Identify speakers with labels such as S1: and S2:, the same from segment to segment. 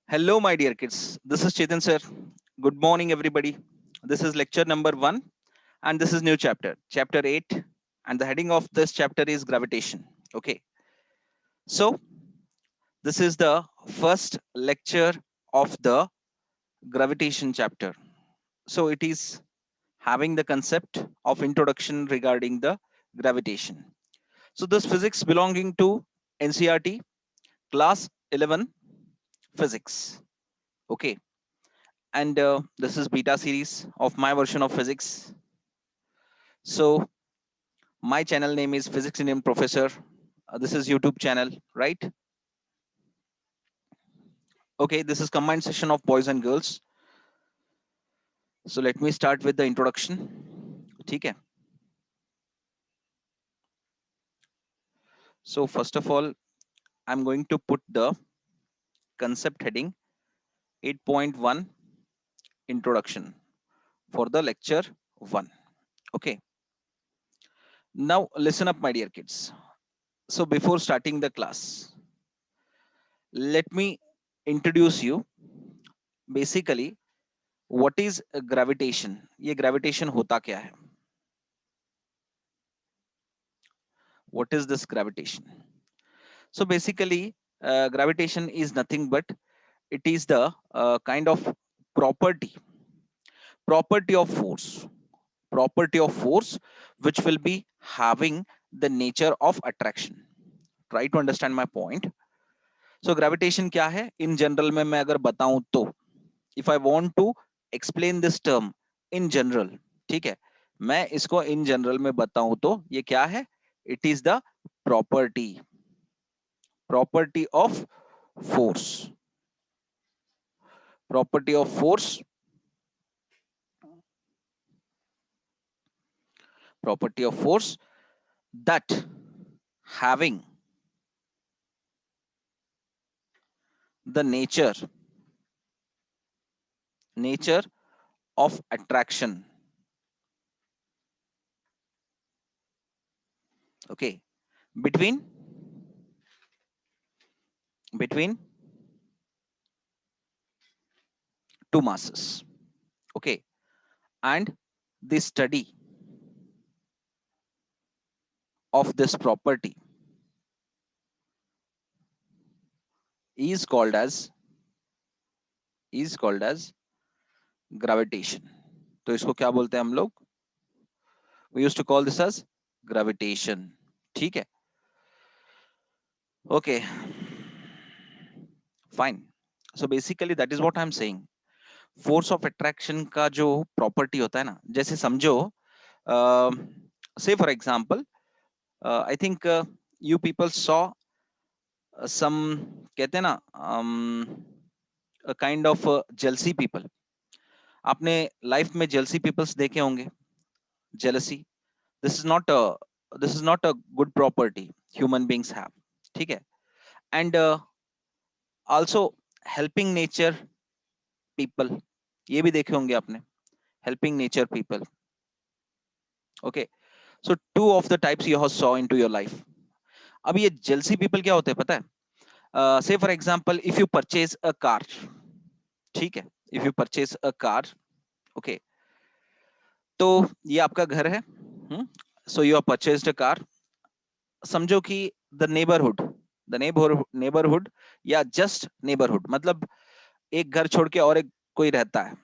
S1: Hello, my dear kids. This is Chetan sir. Good morning, everybody. This is lecture number 1, and this is new chapter, chapter 8. And the heading of this chapter is gravitation. Okay, so this is the first lecture of the gravitation chapter. So it is having the concept of introduction regarding the gravitation. So this physics belonging to NCRT class 11 physics. Okay, and this is beta series of my version of physics. So my channel name is Physics Indian Professor. This is YouTube channel, right? Okay, this is combined session of boys and girls. So let me start with the introduction. ठीक है. So first of all, I'm going to put the concept heading 8.1 introduction for the lecture 1. Okay. Now listen up, my dear kids. So before starting the class, let me introduce you basically what is gravitation. ये gravitation होता क्या है? What is this gravitation? So basically, gravitation is nothing but it is the kind of property property of force property of force which will be having the nature of attraction. Try to understand my point. So gravitation क्या है in general में मैं अगर बताऊं तो, if I want to explain this term in general, ठीक है, मैं इसको in general में बताऊं तो ये क्या है? It is the property property of force property of force property of force that having the nature of attraction. Okay, between between two masses. Okay, and the study of this property is called as is called as gravitation. तो इसको क्या बोलते हैं हम लोग? We used to call this as gravitation. ठीक है. Okay, fine. So basically that is what I'm saying. Force of attraction का जो प्रॉपर्टी होता है ना, जैसे समझो, say for example, I think you people saw some, कहते हैं ना, काइंड ऑफ जेलसी पीपल. आपने लाइफ में जेलसी पीपल्स देखे होंगे. Jealousy, this is not this is not a good property human beings have. ठीक है. And also helping nature people, ये भी देखे होंगे आपने. Helping nature people. Okay. So two of the types you have saw into your life. अब ये jealousy people क्या होते हैं पता है? से for example, if you purchase a car. ठीक है. If you purchase a car, okay, तो ये आपका घर है. So you have purchased a car. समझो कि द नेबरहुड द नेबरहुड या जस्ट नेबरहुड, मतलब एक घर छोड़ के और एक कोई रहता है.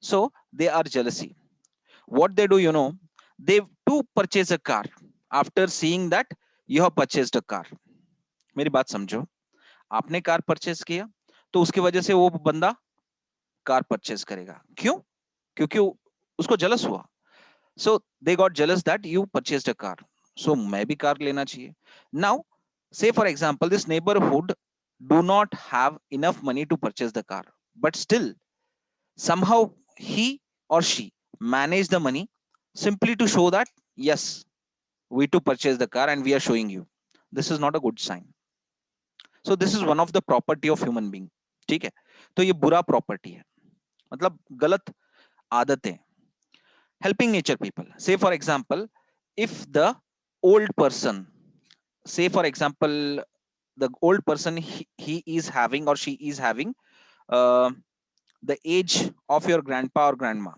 S1: So they are jealousy. what they do, they too purchase a car after seeing that you have purchased a car. मेरी बात समझो. आपने कार परचेज किया तो उसकी वजह से वो बंदा कार परचेज करेगा. क्यों? क्योंकि उसको जलस हुआ. So they got jealous that you purchased a car. So मैं भी कार लेना चाहिए. Now say for example, this neighbourhood do not have enough money to purchase the car, but still somehow he or she manage the money simply to show that yes, we to purchase the car and we are showing you. This is not a good sign. So this is one of the property of human being. ठीक है. तो ये बुरा property है, मतलब गलत आदतें. helping nature people, say for example, if the old person, say for example, the old person, he is having or she is having uh, the age of your grandpa or grandma.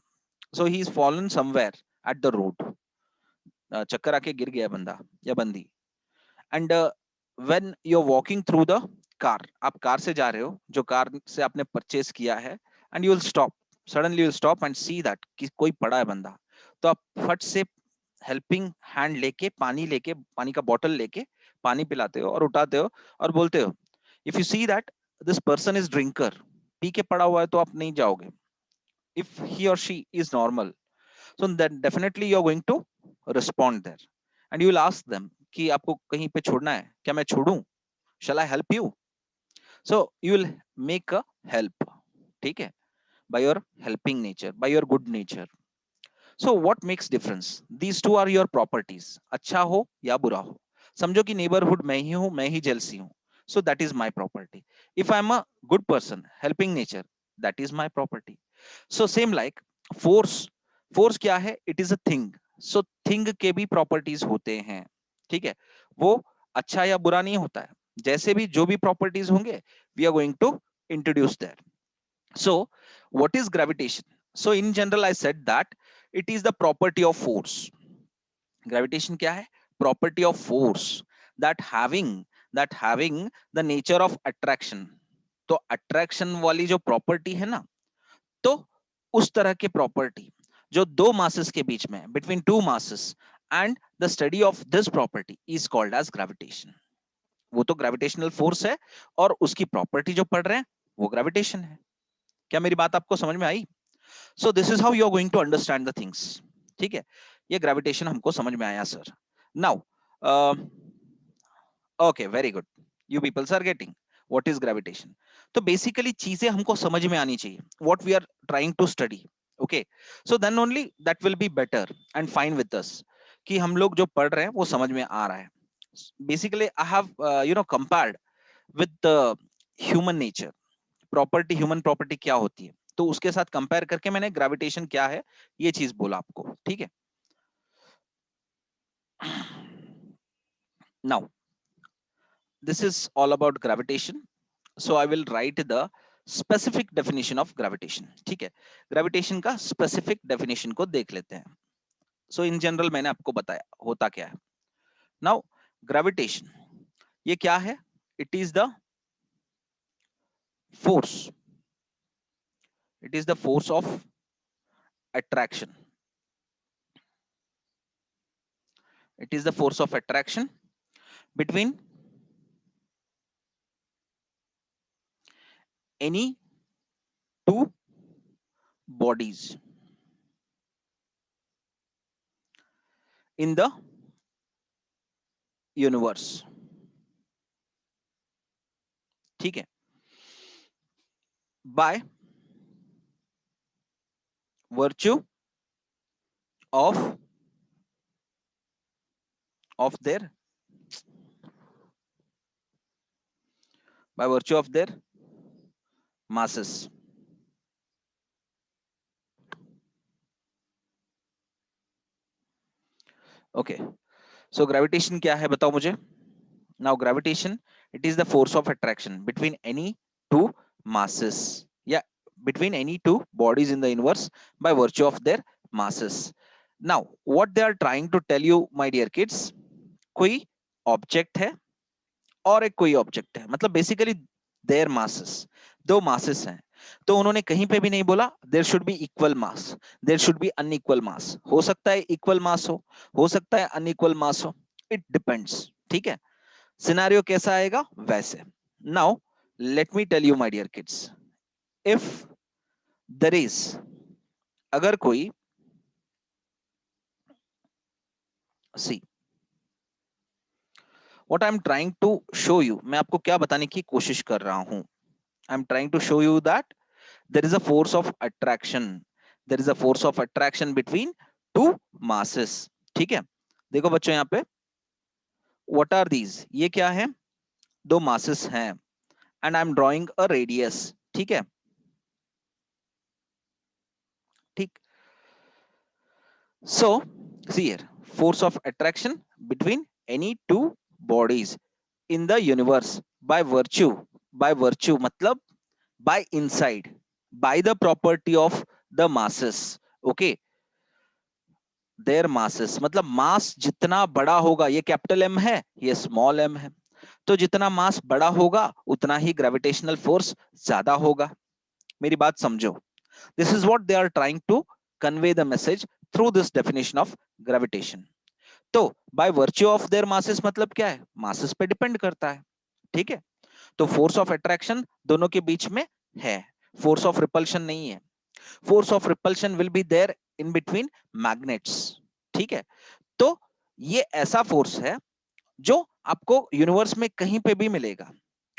S1: So he is fallen somewhere at the road, चक्कर आके गिर गया बंदा या बंदी. And when you're walking through the car, आप car से जा रहे हो, जो कार से आपने परचेस किया है, and you will stop, suddenly you will stop and see that कि कोई पड़ा है बंदा, तो आप फट से हेल्पिंग हैंड लेके पानी का बॉटल लेके पानी पिलाते हो और उठाते हो और बोलते हो, if you see that this person is drinker, P के पड़ा हुआ है तो आप नहीं जाओगे. इफ ही और she is normal, so then definitely you are going to respond there, and you will ask them कि आपको कहीं पे छोड़ना है क्या, मैं छोड़ूं, shall I help you? So you will make a help, ठीक है, by your helping nature, by your good nature. So what makes difference? These two are your properties, अच्छा हो या बुरा हो. समझो कि neighborhood मैं ही हूं, मैं ही jealousy हूं, so that is my property. If I am a good person, helping nature, that is my property. So same like force. Force क्या है? It is a thing. So thing के भी properties होते हैं, ठीक है, वो अच्छा या बुरा नहीं होता है. जैसे भी जो भी properties होंगे, we are going to introduce there. So what is gravitation? So in general I said that it is the property of force. Gravitation क्या है? Property of force that having the nature of attraction. तो attraction वाली जो property है ना, तो उस तरह के property जो दो masses के बीच में, between two masses, and the study of this property is called as gravitation. वो तो gravitational force है और उसकी property जो पढ़ रहे हैं वो gravitation है. क्या मेरी बात आपको समझ में आई? So this is how you are going to understand the things. ठीक है, ये gravitation हमको समझ में आया sir. Now okay, very good, you people are getting what is gravitation. तो basically चीजें हमको समझ में आनी चाहिए, what we are trying to study. Okay, so then only that will be better and fine with us कि हम लोग जो पढ़ रहे हैं वो समझ में आ रहा है. Basically I have compared with the human nature. Property, human property क्या होती है, तो उसके साथ कंपेयर करके मैंने ग्रेविटेशन क्या है ये चीज बोला आपको. ठीक है, now this is all about gravitation. So I will write the specific definition of gravitation. ठीक है, ग्रेविटेशन का स्पेसिफिक डेफिनेशन को देख लेते हैं. सो इन जनरल मैंने आपको बताया होता क्या है. नाउ ग्रेविटेशन ये क्या है? It is the force, it is the force of attraction. It is the force of attraction between any two bodies in the universe. ठीक है, by virtue of their, by virtue of their masses. Okay, so gravitation क्या है बताओ मुझे. Now gravitation, it is the force of attraction between any two masses, yeah, between any two bodies in the universe by virtue of their masses. Now what they are trying to tell you my dear kids, कोई object है और एक कोई object है, मतलब basically there masses, दो masses हैं, तो उन्होंने कहीं पे भी नहीं बोला there should be equal mass, there should be unequal mass. हो सकता है इक्वल मास हो सकता है अनइक्वल मास हो, इट डिपेंड्स. ठीक है, सिनेरियो कैसा आएगा वैसे. Now let me tell you my dear kids, if there is, अगर कोई, see what I am trying to show you, मैं आपको क्या बताने की कोशिश कर रहा हूं. I am trying to show you that there is a force of attraction, there is a force of attraction between two masses. ठीक है, देखो बच्चों यहाँ पे what are these, ये क्या है, दो masses हैं, and I'm drawing a radius. ठीक है, ठीक. So see here, force of attraction between any two bodies in the universe by virtue मतलब by inside, by the property of the masses. Okay, their masses मतलब मास जितना बड़ा होगा, ये capital M है, ये स्मॉल एम है, तो जितना मास बड़ा होगा उतना ही ग्रेविटेशनल फोर्स ज्यादा होगा. मेरी बात समझो. This is what they are trying to convey the message through this definition of gravitation. तो by virtue of their masses मतलब क्या है, मासेस पे डिपेंड करता है. ठीक है, तो फोर्स ऑफ अट्रैक्शन दोनों के बीच में है, फोर्स ऑफ रिपल्शन नहीं है. Force of repulsion will be there in between magnets. ठीक है, तो ये ऐसा फोर्स है जो आपको यूनिवर्स में कहीं पे भी मिलेगा.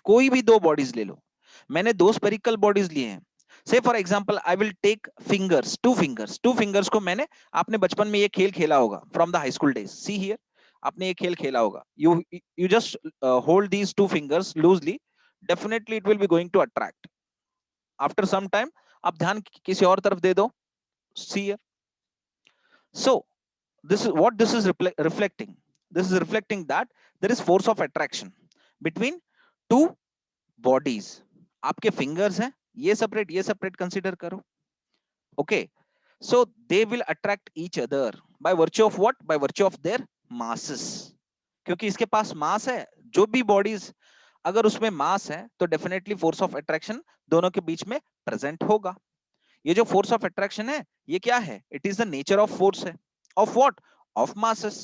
S1: कोई भी दो बॉडीज ले लो, मैंने दो स्पेरिकल बॉडीज लिए हैं. Say for example I will take fingers, two fingers को मैंने, आपने बचपन में ये खेल खेला होगा from the high school days. See here, आपने ये खेल खेला होगा. You just hold these two fingers loosely, definitely it will be going to attract. After some time आप ध्यान किसी और तरफ दे दो. See here. So this is reflecting. This is reflecting that there is force of attraction between two bodies. आपके fingers हैं, ये separate consider करो. Okay, so they will attract each other by virtue of what? By virtue of their masses. क्योंकि इसके पास मास है. जो भी bodies अगर उसमें मास है तो डेफिनेटली फोर्स ऑफ अट्रैक्शन दोनों के बीच में प्रेजेंट होगा. ये जो फोर्स ऑफ अट्रैक्शन है ये क्या है? It is the nature of force है. Of what? Of masses.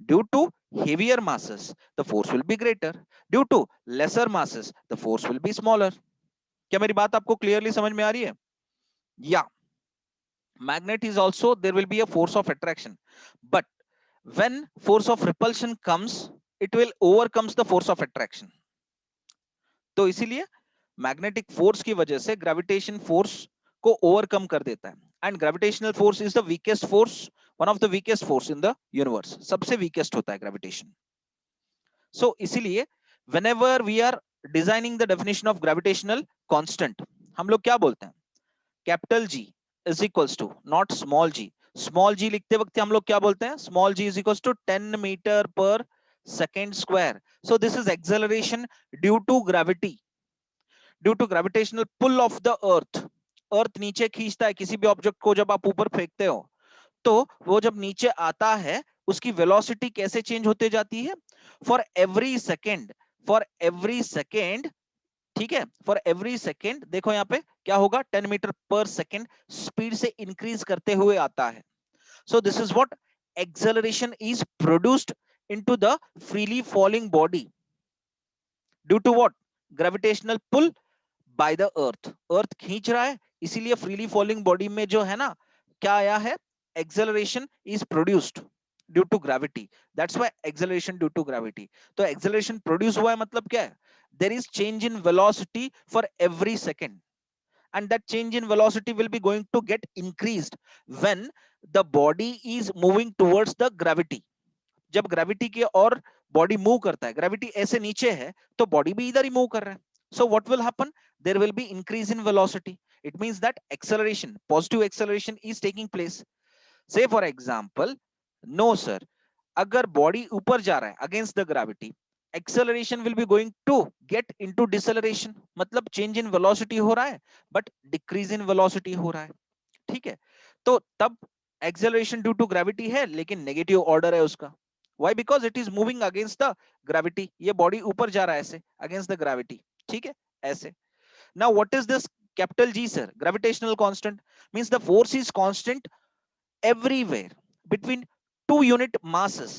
S1: Due to heavier masses the force will be greater, due to lesser masses the force will be smaller. क्या मेरी बात आपको clearly समझ में आ रही है? या magnet is also, there will be a force of attraction, but when force of repulsion comes it will overcomes the force of attraction. तो इसीलिए मैग्नेटिक फोर्स की वजह से ग्रेविटेशन फोर्स को ओवरकम कर देता है. And gravitational force is the weakest force, one of the weakest force in the universe. सबसे वीकेस्ट होता है ग्रेविटेशन. सो इसीलिए whenever we are designing the definition of gravitational constant, हम लोग क्या बोलते हैं? Capital G is equals to, not small G. Small G लिखते वक्त हम लोग क्या बोलते हैं? Small ji is equals to 10 metre per second square. So this is acceleration due to gravity, due to gravitational pull of the earth. Earth नीचे खींचता है किसी भी ऑब्जेक्ट को. जब आप ऊपर फेंकते हो तो वो जब नीचे आता है उसकी वेलोसिटी कैसे चेंज होते जाती है? For every second, for every second, ठीक है, फॉर एवरी सेकेंड देखो यहां पे क्या होगा? 10 मीटर पर सेकेंड स्पीड से इंक्रीज करते हुए आता है. So this is what acceleration is produced into the freely falling body due to what? Gravitational pull by the earth. Earth खींच रहा है, इसीलिए फ्रीली फॉलिंग बॉडी में जो है ना, क्या आया है? Acceleration is produced due to gravity. That's why acceleration due to gravity. तो एक्सेलरेशन प्रोड्यूस हुआ है मतलब क्या है? There is change in velocity for every second, and that change in velocity will be going to get increased when the body is moving towards the gravity. जब gravity की और body move करता है, ग्रेविटी ऐसे नीचे है तो body भी इधर ही मूव कर रहा है. So what will happen? There will be increase in velocity. It means that acceleration, positive acceleration is taking place. Say for example, no sir, अगर बॉडी ऊपर जा रहा है against the gravity, acceleration will be going to get into deceleration. मतलब change in velocity हो रहा है but decrease in velocity हो रहा है. ठीक है, तो तब एक्सेलरेशन ड्यू टू ग्रेविटी है लेकिन नेगेटिव ऑर्डर है उसका. Why? Because it is moving against the gravity. ये बॉडी ऊपर जा रहा है ऐसे against the gravity. ठीक है, ऐसे. Now what is this capital G sir? Gravitational constant means the force is constant everywhere between two unit masses.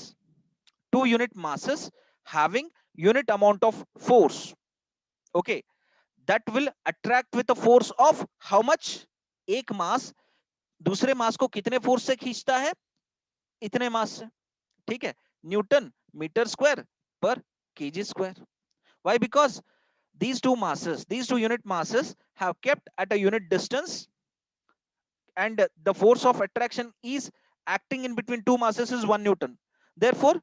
S1: Two unit masses having unit amount of force. Okay, that will attract with a force of how much? एक मास दूसरे मास को कितने force से खींचता है? इतने मास से. ठीक है, Newton metre square per KG square. Why? Because these two masses, these two unit masses have kept at a unit distance, and the force of attraction is acting in between two masses is 1 Newton. Therefore,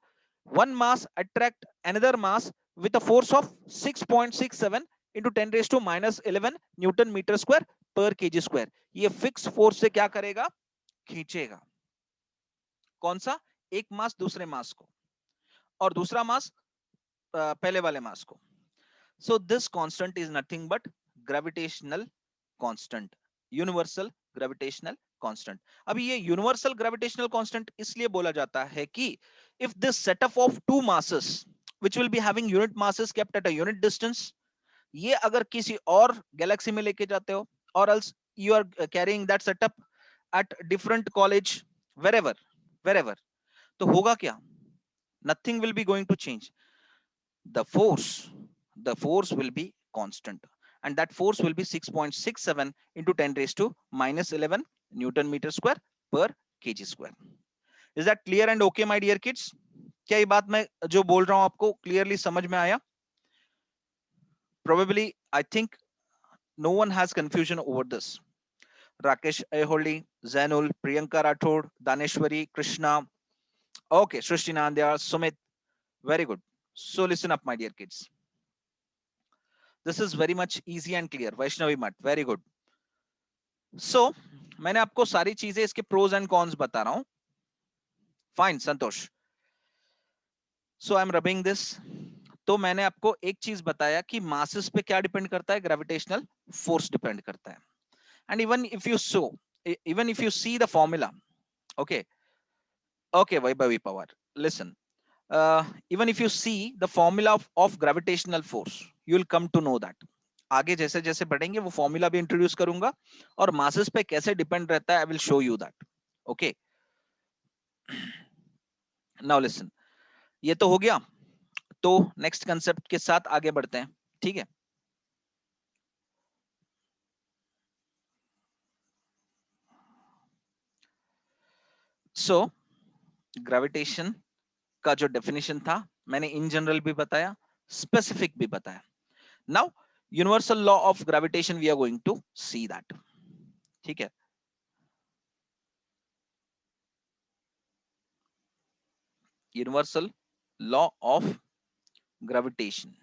S1: one mass attract another mass with a force of 6.67 into 10 raised to minus 11 Newton meter square per kg square. ये fix force से क्या करेगा? खींचेगा. कौन सा? एक मास दूसरे मास को, और दूसरा मास पहले वाले मास को. So this constant is nothing but gravitational constant, universal gravitational constant. अभी ये universal gravitational constant इसलिए बोला जाता है कि if this setup of two masses which will be having unit masses kept at a unit distance, ये अगर किसी और गैलेक्सी में लेके जाते हो, or else you are carrying that setup at different college, wherever, तो होगा क्या? Nothing will be going to change. The force will be constant, and that force will be 6.67 into 10 raised to minus 11 Newton meter square per kg square. Is that clear and okay, my dear kids? क्या ये बात मैं जो बोल रहा हूं आपको clearly समझ में आया? Probably I think no one has confusion over this. Rakesh Eholi, Zainul, Priyanka Rathod, Daneshwari, Krishna, okay, Srishti Nandya, Sumit, very good. So listen up, my dear kids. This is very much easy and clear. Vaishnavi Mat, very good. So मैंने आपको सारी चीजें इसके pros and cons बता रहा हूं. Fine Santosh. So I M rubbing this. तो मैंने आपको एक चीज बताया कि मासेस पे क्या डिपेंड करता है? ग्रेविटेशनल फोर्स डिपेंड करता है. And even if you see the formula, okay Vaibhavi Pawar, listen. Even if you see the formula of gravitational force, you will come to know that. आगे जैसे जैसे बढ़ेंगे वो फॉर्मूला भी इंट्रोड्यूस करूंगा और मासेस पे कैसे डिपेंड रहता है, I will show you that. Okay, now listen. ये तो हो गया. तो नेक्स्ट कंसेप्ट के साथ आगे बढ़ते हैं. ठीक है. सो ग्रेविटेशन का जो डेफिनेशन था मैंने इन जनरल भी बताया, स्पेसिफिक भी बताया. Now universal law of gravitation we are going to see that. ठीक है. Universal law of gravitation.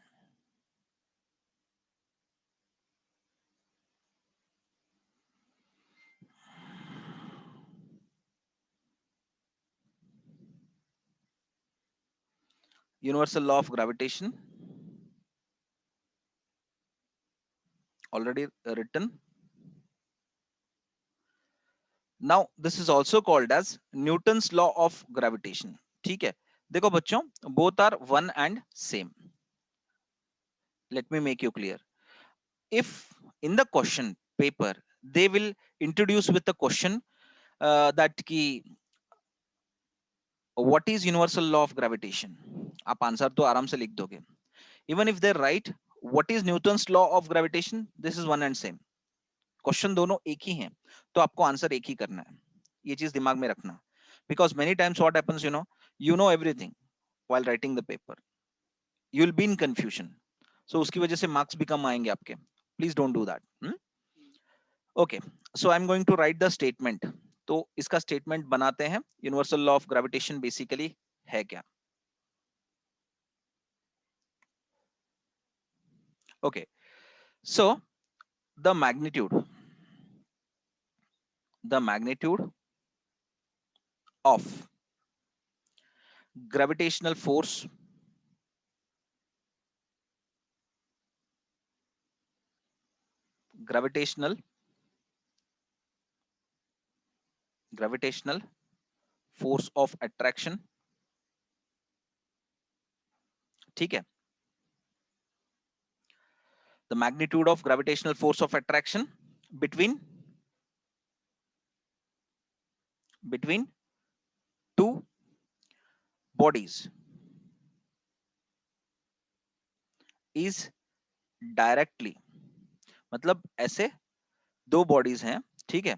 S1: Universal law of gravitation, already written. Now this is also called as Newton's law of gravitation. ठीक है. देखो बच्चों, both are one and same. Let me make you clear. If in the question paper they will introduce with the question that ki what is universal law of gravitation, आप answer तो आराम से लिख दोगे. Even if they write what is Newton's law of gravitation, this is one and same. Question दोनों एक ही हैं, तो आपको आंसर एक ही करना है. ये चीज दिमाग में रखना. Because many times what happens, you know everything while writing the paper, you will be in confusion. So उसकी वजह से मार्क्स भी कम आएंगे आपके. Please don't do that. Okay, so I am going to write the statement. तो इसका statement बनाते हैं. Universal law of gravitation basically है क्या? Okay, so the magnitude of gravitational force gravitational force of attraction. ठीक है. The magnitude of gravitational force of attraction between two bodies is directly, मतलब ऐसे दो बॉडीज हैं. ठीक है.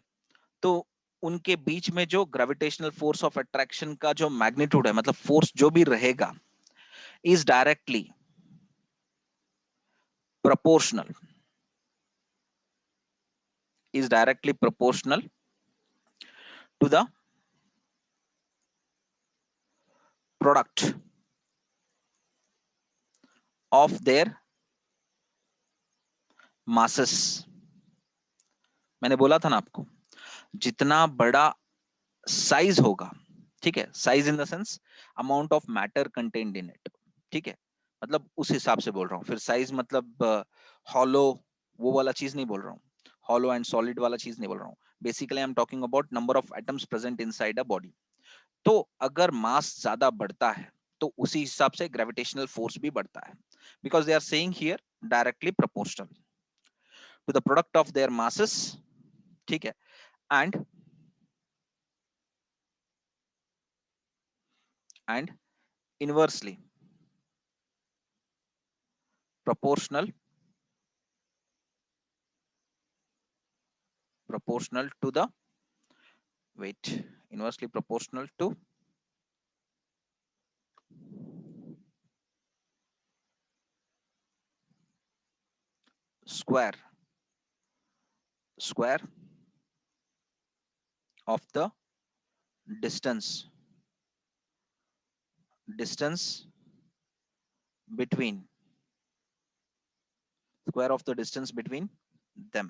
S1: तो उनके बीच में जो ग्रेविटेशनल फोर्स ऑफ अट्रैक्शन का जो मैग्नीट्यूड है, मतलब फोर्स जो भी रहेगा, is directly proportional to the product of their masses. मैंने बोला था ना आपको, जितना बड़ा साइज होगा, ठीक है, size in the sense amount of matter contained in it, ठीक है, मतलब उस हिसाब से बोल रहा हूँ। फिर साइज मतलब हॉलो वो वाला चीज नहीं बोल रहा हूँ, हॉलो एंड सॉलिड वाला चीज नहीं बोल रहा हूँ। Basically I am talking about number of atoms present inside a body. तो अगर मास ज्यादा बढ़ता है तो उसी हिसाब से ग्रेविटेशनल फोर्स भी बढ़ता है, because they are saying here directly proportional to the product of their masses, ठीक है, and inversely proportional proportional to the wait inversely proportional to square square of the distance distance between square of the distance between them,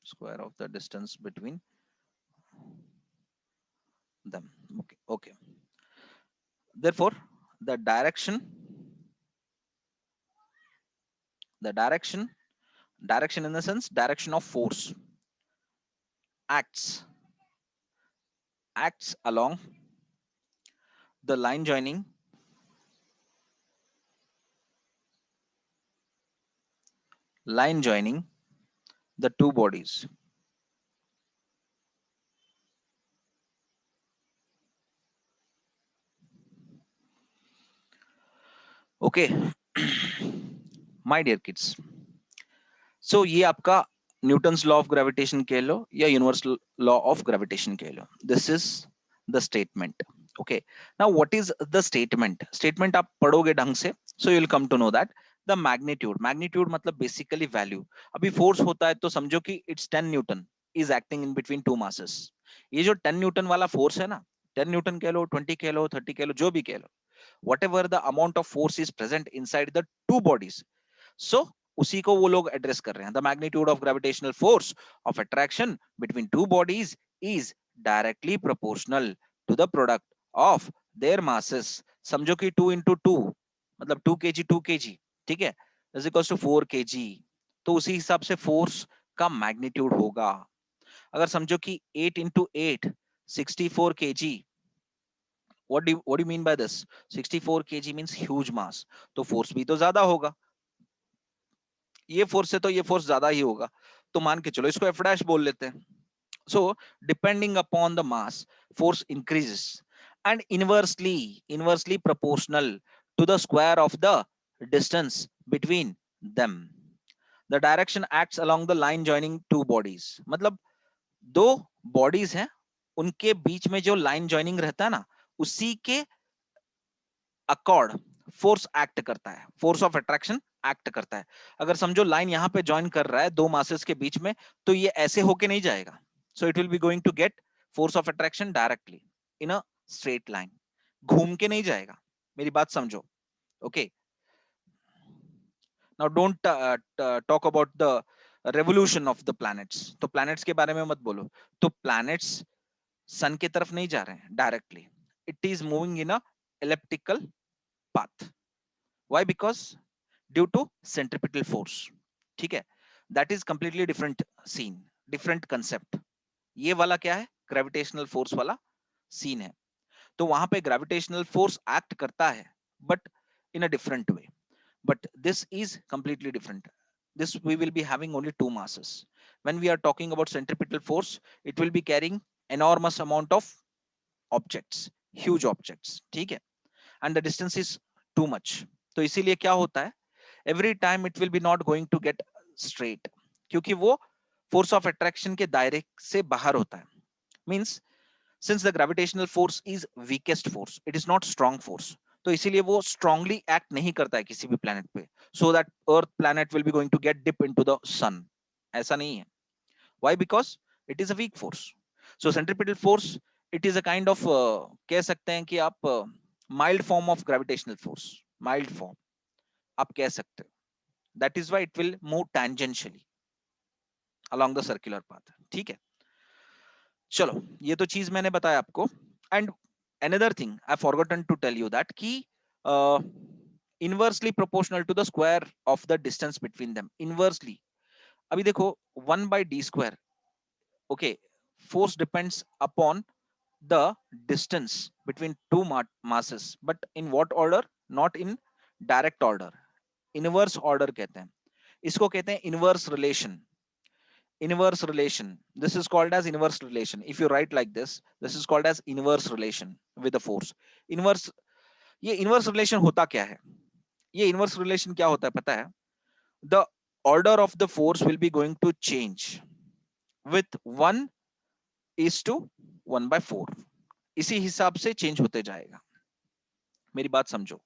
S1: square of the distance between them. Okay, okay. Therefore the direction in the sense direction of force acts along the line joining the two bodies. Okay. My dear kids, so ये आपका Newton's law of gravitation कह लो या universal law of gravitation कह लो, this is the statement. Okay, now what is the statement आप पढ़ोगे ढंग से, so you will come to know that the magnitude मतलब बेसिकली वैल्यू. अभी फोर्स होता है तो समझो कि it's 10 newton is acting in between two masses. ये जो 10 न्यूटन वाला फोर्स है ना, 10 न्यूटन कह लो, 20 कह लो, 30 कह लो, जो भी कह लो, whatever the amount of force is present inside the two bodies, so उसी को वो लोग एड्रेस कर रहे हैं. The magnitude of gravitational force of attraction between two bodies is directly proportional to the product of their masses. समझो कि 2 into 2 मतलब 2 kg, ठीक है, इज इक्वल टू 4 kg. तो उसी हिसाब से फोर्स का मैग्नीट्यूड होगा. अगर समझो कि 8 into 8 64 kg, what do you mean by this? 64 kg means huge mass, तो फोर्स भी तो ज्यादा होगा. ये फोर्स है तो ये फोर्स ज्यादा ही होगा, तो मान के चलो इसको एफ डैश बोल लेते हैं. So depending upon the mass force increases and inversely proportional to the square of the distance between them. The direction acts along the line joining two bodies. मतलब दो बॉडीज हैं, उनके बीच में जो लाइन जॉइनिंग रहता है ना, उसी के अकॉर्ड फोर्स एक्ट करता है, फोर्स ऑफ अट्रैक्शन एक्ट करता है. अगर समझो लाइन यहां पे ज्वाइन कर रहा है दो मासेस के बीच में, तो ये ऐसे होके नहीं जाएगा. So it will be going to get force of attraction directly in a straight line, घूम के नहीं जाएगा. मेरी बात समझो. Okay, now don't talk about the revolution of the planets. तो प्लैनेट्स के बारे में मत बोलो. तो प्लैनेट्स सन की तरफ नहीं जा रहे हैं directly, it is moving in a elliptical path. Why? Because due to centripetal force. ठीक है, that is completely different scene, different concept. ये वाला क्या है, ग्रेविटेशनल फोर्स वाला सीन है. तो वहां पे ग्रेविटेशनल फोर्स एक्ट करता है, but in a different way. But this is completely different. This we will be having only two masses. When we are talking about centripetal force, it will be carrying enormous amount of objects, huge objects. ठीक है, and the distance is too much. तो इसीलिए क्या होता है, every time it will be not going to get straight, क्योंकि वो force of attraction के दायरे से बाहर होता है. Means since the gravitational force is weakest force, it is not strong force, तो इसीलिए वो strongly act नहीं करता है किसी भी planet पे, so that earth planet will be going to get dip into the sun. ऐसा नहीं है. Why? Because it is a weak force. So centripetal force, it is a kind of कह सकते हैं कि आप mild form of gravitational force, mild form आप कह सकते हो. That is why it will move tangentially along the circular path. ठीक है, चलो ये तो चीज मैंने बताया आपको. And another thing I forgotten to tell you that key uh, inversely proportional to the square of the distance between them. Inversely, अभी देखो 1 by d square, okay, force depends upon the distance between two masses, but in what order? Not in direct order, inverse order कहते हैं इसको, कहते हैं inverse relation. Inverse relation, this is called as inverse relation. If you write like this is called as inverse relation with the force. Inverse, ये inverse relation होता क्या है? ये inverse relation क्या होता है पता है? The order of the force will be going to change with 1 is to 1 by 4. इसी हिसाब से चेंज होते जाएगा. मेरी बात समझो,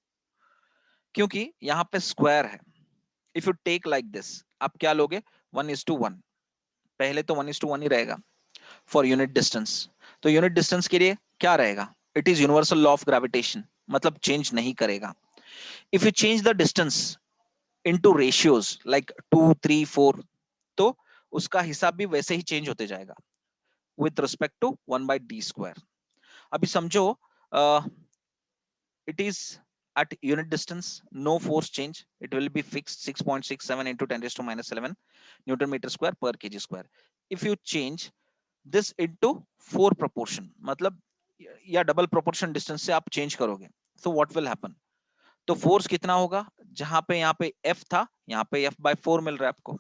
S1: क्योंकि यहां पे स्क्वायर है. If you take like this, आप क्या लोगे? 1:1. पहले तो 1:1 ही रहेगा फॉर यूनिट डिस्टेंस. तो यूनिट डिस्टेंस के लिए क्या रहेगा? It is universal law of gravitation, मतलब चेंज नहीं करेगा. If you change the distance into ratios like 2, 3, 4, तो उसका हिसाब भी वैसे ही चेंज होते जाएगा with respect to 1 by d square. अभी समझो, it is at unit distance, no force change, it will be fixed 6.67 into 10 raised to minus 11 newton meter square per kg square. If you change this into 4 proportion, मतलब या double proportion distance से आप change करोगे, तो what will happen? तो force कितना होगा? जहां पे यहाँ पे F था, यहाँ पे F/4 मिल रहा है आपको.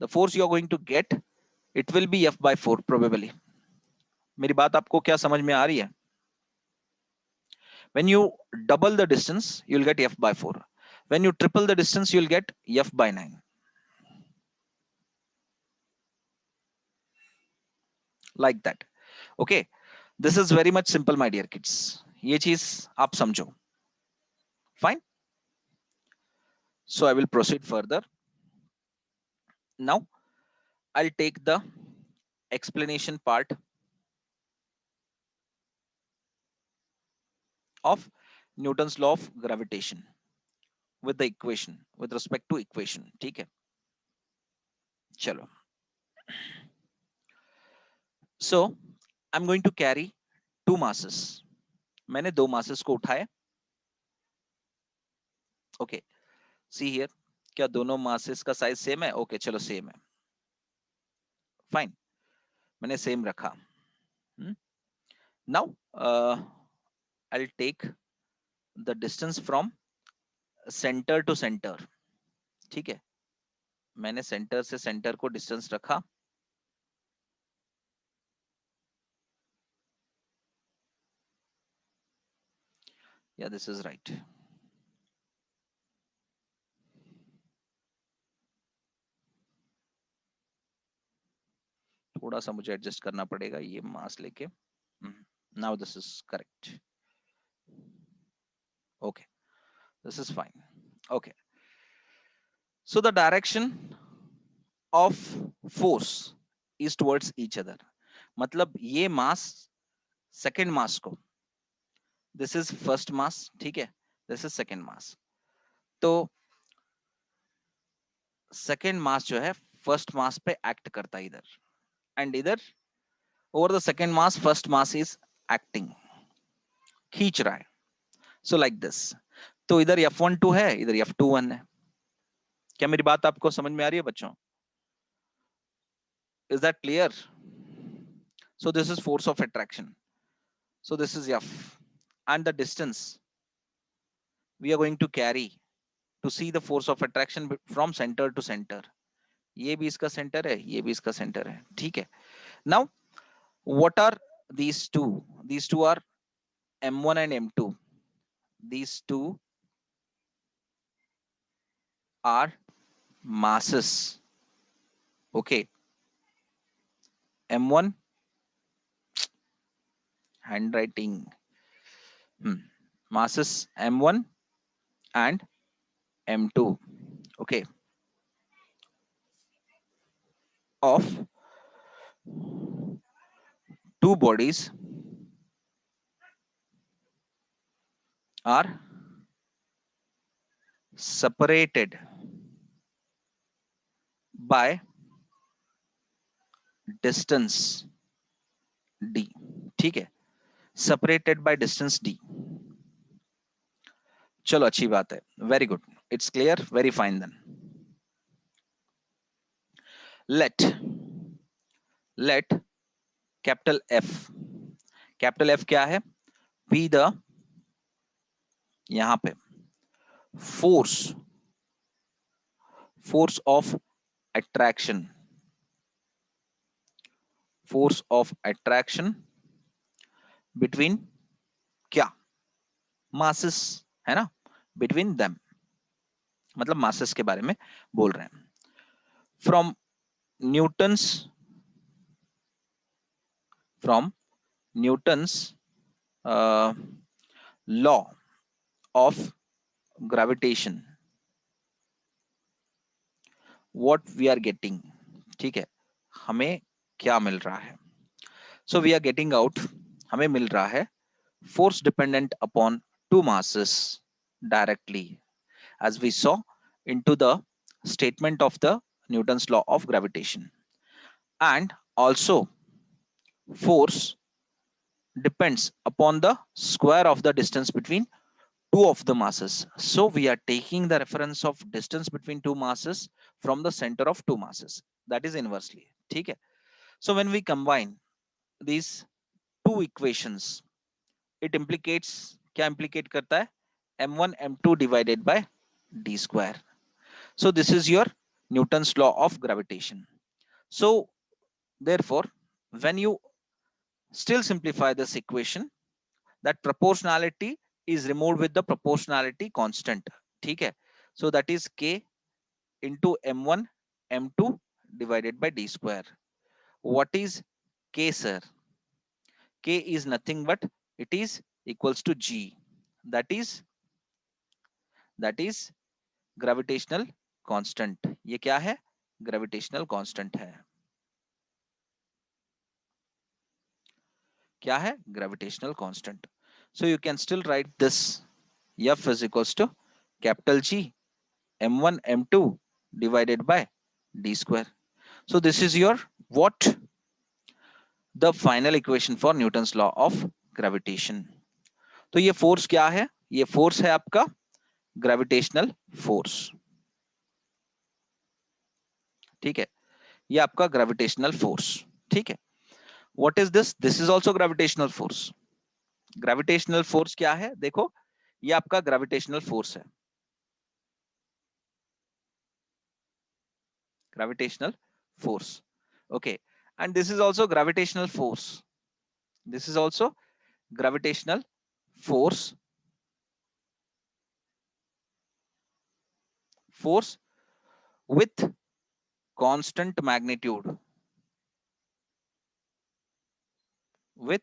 S1: The force you are going to get, it will be F/4 probably. मेरी बात आपको क्या समझ में आ रही है? When you double the distance, you'll get F/4. When you triple the distance, you'll get F/9. Like that. Okay. This is very much simple, my dear kids. ये चीज आप समझो. Fine. So I will proceed further. Now I'll take the explanation part of Newton's law of gravitation with the equation, with respect to equation. ठीक है, चलो. So I'm going to carry two masses. मैंने दो masses को उठाए. Okay, see here, क्या दोनों masses का size same है? Okay, चलो same है. Fine, मैंने same रखा. Now I'll take the distance from center to center. ठीक है, मैंने center से center को distance रखा. Yeah, this is right. थोड़ा सा मुझे एडजस्ट करना पड़ेगा ये मास लेके. Now this is correct. Okay, this is fine. Okay, so the direction of force is towards each other. मतलब ये मास सेकेंड मास को, दिस इज फर्स्ट मास, ठीक है, दिस इज सेकेंड मास. तो सेकेंड मास जो है फर्स्ट मास पे act करता है इधर, एंड इधर over the second mass first mass is acting, खींच रहा है. So like this. तो इधर F12 है, इधर F21 है. क्या मेरी बात आपको समझ में आ रही है बच्चों? Is that clear? So this is force of attraction. So this is F, and the distance we are going to carry to see the force of attraction from center to center. ये भी इसका centre है, ये भी इसका centre है, ठीक है. Now what are these two? These two are M1 and M2. These two are masses. Okay, M1, handwriting, masses M1 and M2, okay, of two bodies are separated by distance d. ठीक है, separated by distance d. चलो अच्छी बात है, very good, it's clear, very fine then. Let capital F क्या है, be the, यहां पे force of attraction between क्या, masses है ना, between them, मतलब masses के बारे में बोल रहे हैं. from Newton's law of gravitation, what we are getting, ठीक है, हमें क्या मिल रहा है. So we are getting out, हमें मिल रहा है force dependent upon two masses directly, as we saw into the statement of the Newton's law of gravitation. And also force depends upon the square of the distance between two of the masses. So we are taking the reference of distance between two masses from the center of two masses, that is inversely, ठीक है. So when we combine these two equations, it implicates, क्या implicate करता है, m1 m2 divided by d square. So this is your Newton's law of gravitation. So therefore when you still simplify this equation, that proportionality is removed with the proportionality constant, ठीक है. So that is k into m1 m2 divided by d square. What is k, sir? K is nothing but it is equals to g, that is gravitational constant. ये क्या है, gravitational constant है. क्या है, gravitational constant. So you can still write this, F is equals to capital G m1 m2 divided by d square. So this is your what, the final equation for Newton's law of gravitation. तो ये force क्या है, ये force है आपका gravitational force, ठीक है, ये आपका gravitational force, ठीक है. What is this? This is also gravitational force. Gravitational force क्या है, देखो ये आपका gravitational force है, gravitational force, okay. And this is also gravitational force, this is also gravitational force with constant magnitude, with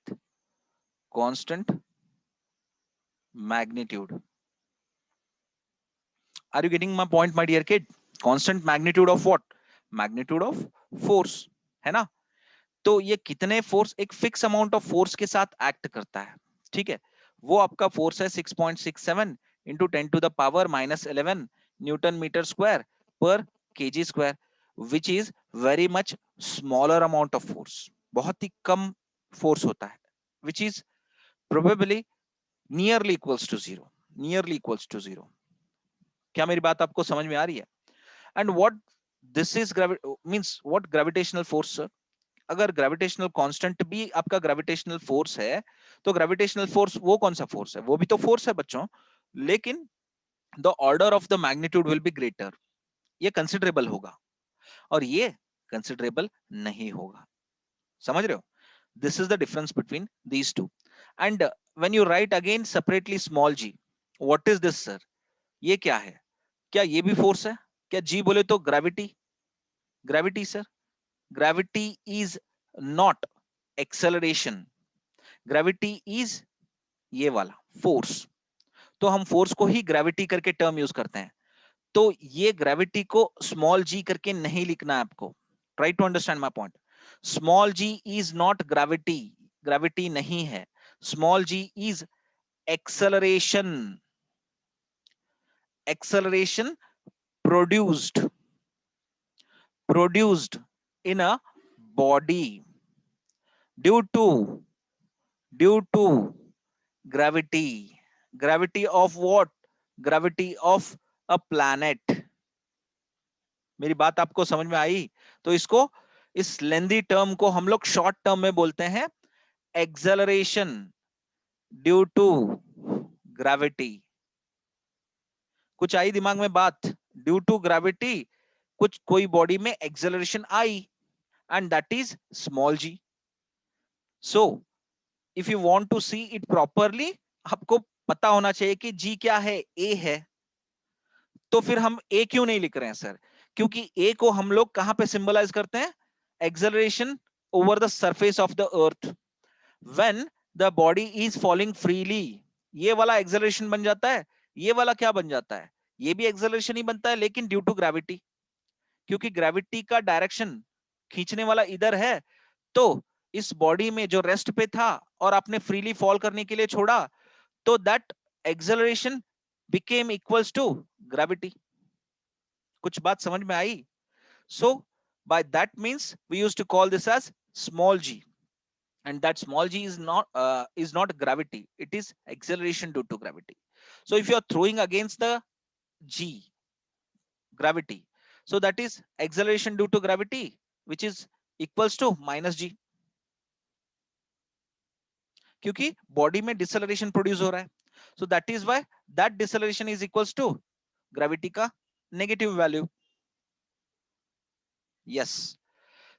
S1: constant magnitude. Are you getting my point, my dear kid? Constant magnitude of what? Magnitude of force, है ना. तो ये कितने force, एक fix amount of force के साथ act करता है, ठीक है. वो आपका फोर्स है 6.67 into 10 to the power -11 newton metre square per KG square, which is very much smaller amount of force, बहुत ही कम फोर्स होता है, which is probably nearly equals to zero, nearly equals to zero. क्या मेरी बात आपको समझ में आ रही है? And what this is means what gravitational force, अगर ग्रेविटेशनल कांस्टेंट भी आपका ग्रेविटेशनल फोर्स है, तो ग्रेविटेशनल फोर्स वो कौन सा फोर्स है, वो भी तो फोर्स है बच्चों, लेकिन the order of the magnitude will be greater, ये कंसिडरेबल होगा और ये कंसिडरेबल नहीं होगा, समझ रहे हो. This is the difference between these two. And when you write again separately small g, what is this sir, ये क्या है, क्या ये भी फोर्स है, क्या जी बोले तो gravity, gravity sir, gravity is not acceleration, gravity is ये वाला फोर्स. तो हम फोर्स को ही ग्रेविटी करके टर्म यूज करते हैं, तो ये ग्रेविटी को स्मॉल जी करके नहीं लिखना है आपको. Try to understand my point. Small ji is not gravity, gravity नहीं है. Small ji is acceleration, acceleration produced in a body due to due to gravity. Gravity of what? Gravity of a planet. मेरी बात आपको समझ में आई? तो इसको, इस लेंदी टर्म को हम लोग शॉर्ट टर्म में बोलते हैं एक्सेलरेशन ड्यू टू ग्रेविटी। कुछ आई दिमाग में बात? ड्यू टू ग्रेविटी कुछ कोई बॉडी में एक्सेलरेशन आई, and that is small g. So if you want to see it properly, आपको पता होना चाहिए कि जी क्या है, ए है। तो फिर हम ए क्यों नहीं लिख रहे हैं सर? क्योंकि ए को हम लोग कहां पे सिंबलाइज करते हैं? Acceleration over the surface of the earth when the body is falling freely. ये वाला एक्सेलरेशन बन जाता है। ये वाला क्या बन जाता है? ये भी एक्सेलरेशन ही बनता है, लेकिन ड्यू टू ग्रेविटी। क्योंकि ग्रेविटी का डायरेक्शन खींचने वाला इधर है, तो इस बॉडी में जो रेस्ट पे था और आपने फ्रीली फॉल करने के लिए छोड़ा, तो that acceleration became equals to gravity. कुछ बात समझ में आई? So by that means we used to call this as small G, and that small g is not gravity, it is acceleration due to gravity. So if you are throwing against the g, gravity, so that is acceleration due to gravity, which is equals to minus g, क्योंकि body में deceleration produce हो रहा है। So that is why that deceleration is equals to gravity का negative value. Yes.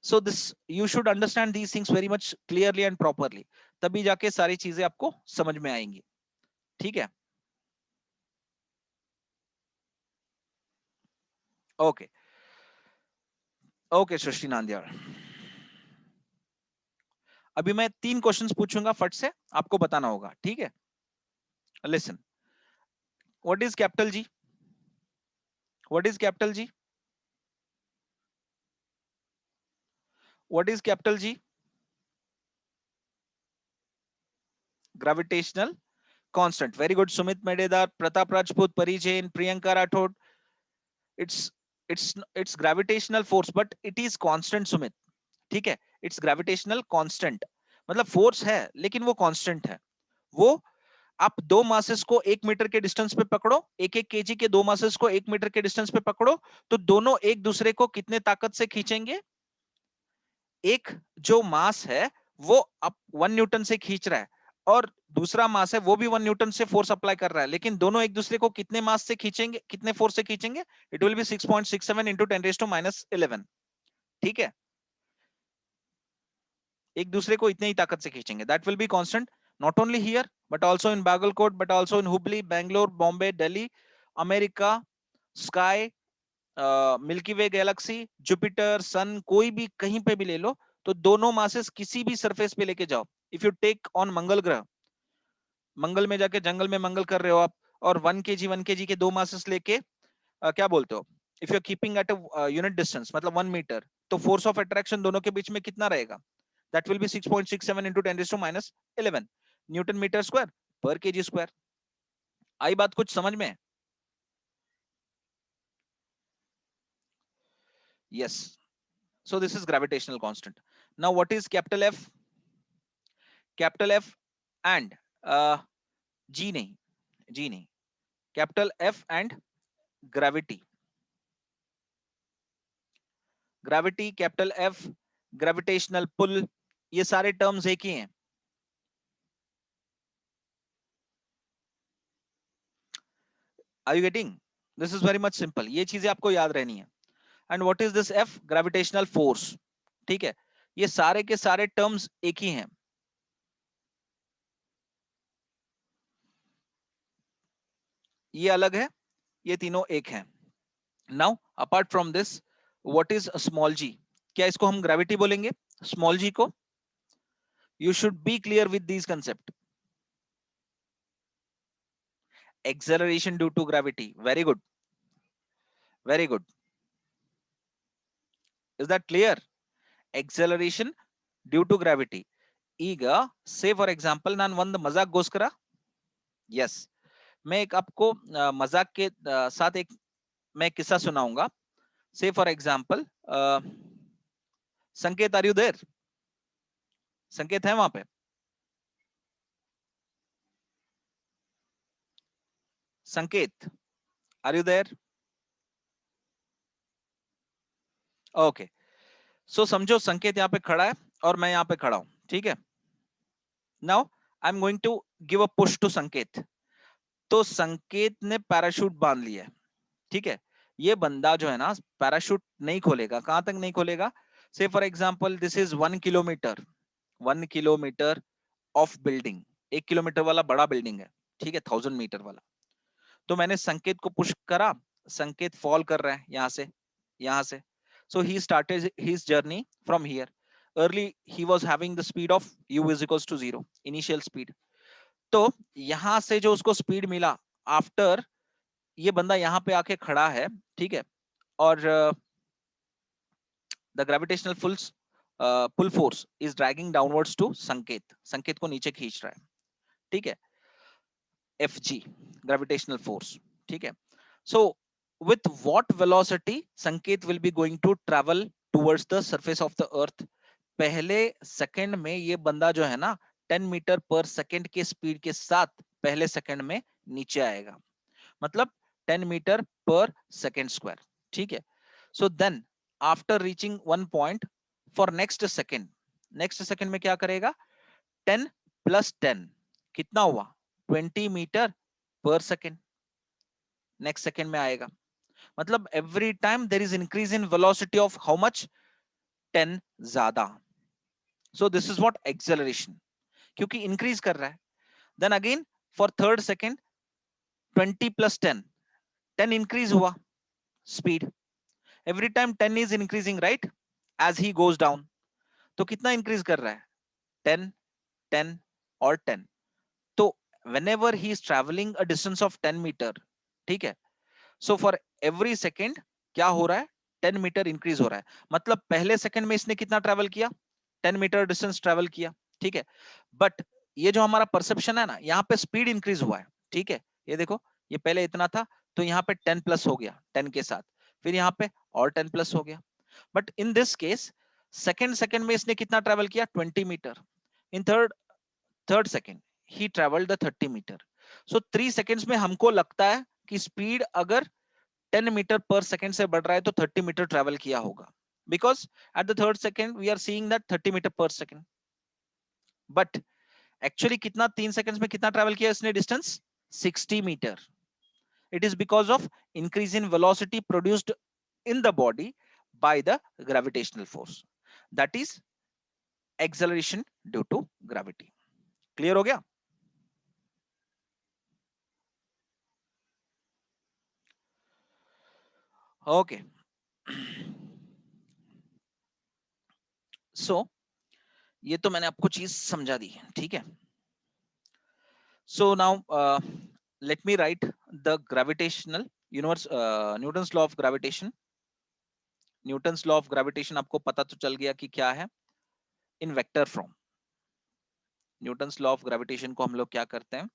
S1: So this, you should understand these things very much clearly and properly, तभी जाके सारी चीजें आपको समझ में आएंगी। ठीक है? ओके ओके सृष्टि नांदियाल, अभी मैं 3 क्वेश्चंस पूछूंगा, फट से आपको बताना होगा। ठीक है? Listen, what is capital G? What is capital G? What is capital G? Gravitational constant. Very good Sumit Mededar, Pratap Rajput, Pari Jain, Priyanka Rathore. It's gravitational force but it is constant Sumit. ठीक है? इट्स ग्रेविटेशनल कांस्टेंट, मतलब फोर्स है लेकिन वो कांस्टेंट है। वो, आप दो मासेस को 1 मीटर के डिस्टेंस पे पकड़ो, 1-1 केजी के दो मासेस को 1 मीटर के डिस्टेंस पे पकड़ो, तो दोनों एक दूसरे को कितने ताकत से खींचेंगे? एक जो मास है वो अब 1 न्यूटन से खींच रहा है, और दूसरा मास है वो भी 1 न्यूटन से फोर्स अप्लाई कर रहा है, लेकिन दोनों एक दूसरे को कितने मास से खींचेंगे, कितने फोर्स से खींचेंगे? It will be 6.67 into 10⁻11। ठीक है? एक दूसरे को इतने ही ताकत से खींचेंगे। That will be constant not only here but also in Bagalkot, but also in Hubli, Bangalore, Bombay, Delhi, America, sky, milky way galaxy, Jupiter, sun, कोई भी कहीं पे भी ले लो, तो दोनों मासेस किसी भी सरफेस पे लेके जाओ। इफ यू टेक ऑन मंगल ग्रह, मंगल में जाके जंगल में मंगल कर रहे हो आप, और 1 केजी के दो मासेस लेके क्या बोलते हो, if you are keeping at a unit distance, मतलब 1 मीटर, तो फोर्स ऑफ अट्रैक्शन दोनों के बीच में कितना रहेगा? That will be 6.67 into 10⁻11 newton metre square per KG square. आई बात कुछ समझ में? Yes. So this is gravitational constant. Now what is capital F? Capital F and G नहीं, G नहीं, capital F and gravity. Gravity, capital F, gravitational pull, ये सारे terms एक ही हैं। Are you getting? This is very much simple. ये चीजें आपको याद रहनी है। And what is this F? Gravitational force. ठीक है? ये सारे के सारे terms एक ही हैं। ये अलग है, ये तीनों एक हैं। Now apart from this, what is a small g? क्या इसको हम ग्रेविटी बोलेंगे स्मॉल जी को? You should be clear with these concept. Acceleration due to gravity. Very good. Very good. Is that clear? Acceleration due to gravity. ಈಗ say for example ನಾನು ಒಂದು ಮಜಾಕ್ಗೋಸ್ಕರ, yes, मैं एक आपको मजाक के साथ एक मैं किस्सा सुनाऊंगा। say for example, संकेत, आर यू देयर? संकेत है वहां पे? संकेत, आर यू देयर? ओके, सो समझो संकेत यहाँ पे खड़ा है और मैं यहाँ पे खड़ा हूं, ठीक है। Now I am going to give a push to Sanket. तो संकेत ने पैराशूट बांध लिया है, ठीक है। ये बंदा जो है ना पैराशूट नहीं खोलेगा। कहां तक नहीं खोलेगा? से for example this is 1 kilometre, 1 kilometre of building. 1 kilometre वाला बड़ा बिल्डिंग है, ठीक है, 1000 मीटर वाला। तो मैंने संकेत को पुश करा, संकेत फॉल कर रहा है यहां से। So he started his journey from here. Early he was having the speed of u is equals to 0, initial speed. तो यहां से जो उसको स्पीड मिला आफ्टर, ये बंदा यहां पे आके खड़ा है, ठीक है। और the gravitational pull force is dragging downwards to Sanket, Sanket को नीचे खींच रहा है, ठीक है। Fg, gravitational force, ठीक है। So with what velocity संकेत will be going to travel towards the surface of the earth? पहले सेकंड में ये बंदा जो है ना 10 मीटर पर सेकंड के स्पीड के साथ पहले सेकंड में नीचे आएगा, मतलब 10 मीटर पर सेकंड स्क्वायर, ठीक है। So then after reaching 1 point for next second में क्या करेगा? 10 + 10 कितना हुआ? 20 metre per second next second में आएगा। मतलब every time there is increase in velocity of how much? 10 ज्यादा। So this is what acceleration, क्योंकि इंक्रीज कर रहा है। Then again for third second 20 + 10, 10 increase हुआ speed. Every time 10 is increasing right as he goes down. तो कितना increase कर रहा है? 10, 10 और 10। तो whenever he is traveling a distance of 10 metre, ठीक है, सो फॉर एवरी सेकेंड क्या हो रहा है? 10 मीटर इंक्रीज हो रहा है। मतलब पहले सेकंड में इसने कितना ट्रेवल किया? 10 मीटर डिस्टेंस ट्रेवल किया, ठीक है। बट ये जो हमारा परसेप्शन है ना, यहाँ पे स्पीड इंक्रीज हुआ है, ठीक है। ये देखो, ये पहले इतना था, तो यहाँ पे 10 प्लस हो गया 10 के साथ, फिर यहाँ पे और 10 प्लस हो गया। But in this case second second में इसने कितना ट्रेवल किया? 20 metre. In third second he travelled the 30 metre. So 3 seconds में हमको लगता है कि स्पीड अगर 10 मीटर पर सेकंड से बढ़ रहा है तो 30 मीटर ट्रेवल किया होगा, because at the third second we are seeing that 30 metre per second. But actually कितना 3 सेकंड्स में कितना ट्रेवल किया इसने distance? 60 metre. It is because of increase in velocity produced in the body by the gravitational force, that is acceleration due to gravity. Clear हो गया? Okay. सो ये तो मैंने आपको चीज समझा दी, ठीक है। So now let me write the gravitational universe, Newton's law of gravitation. Newton's law of gravitation आपको पता तो चल गया कि क्या है, in vector form. Newton's law of gravitation को हम लोग क्या करते हैं?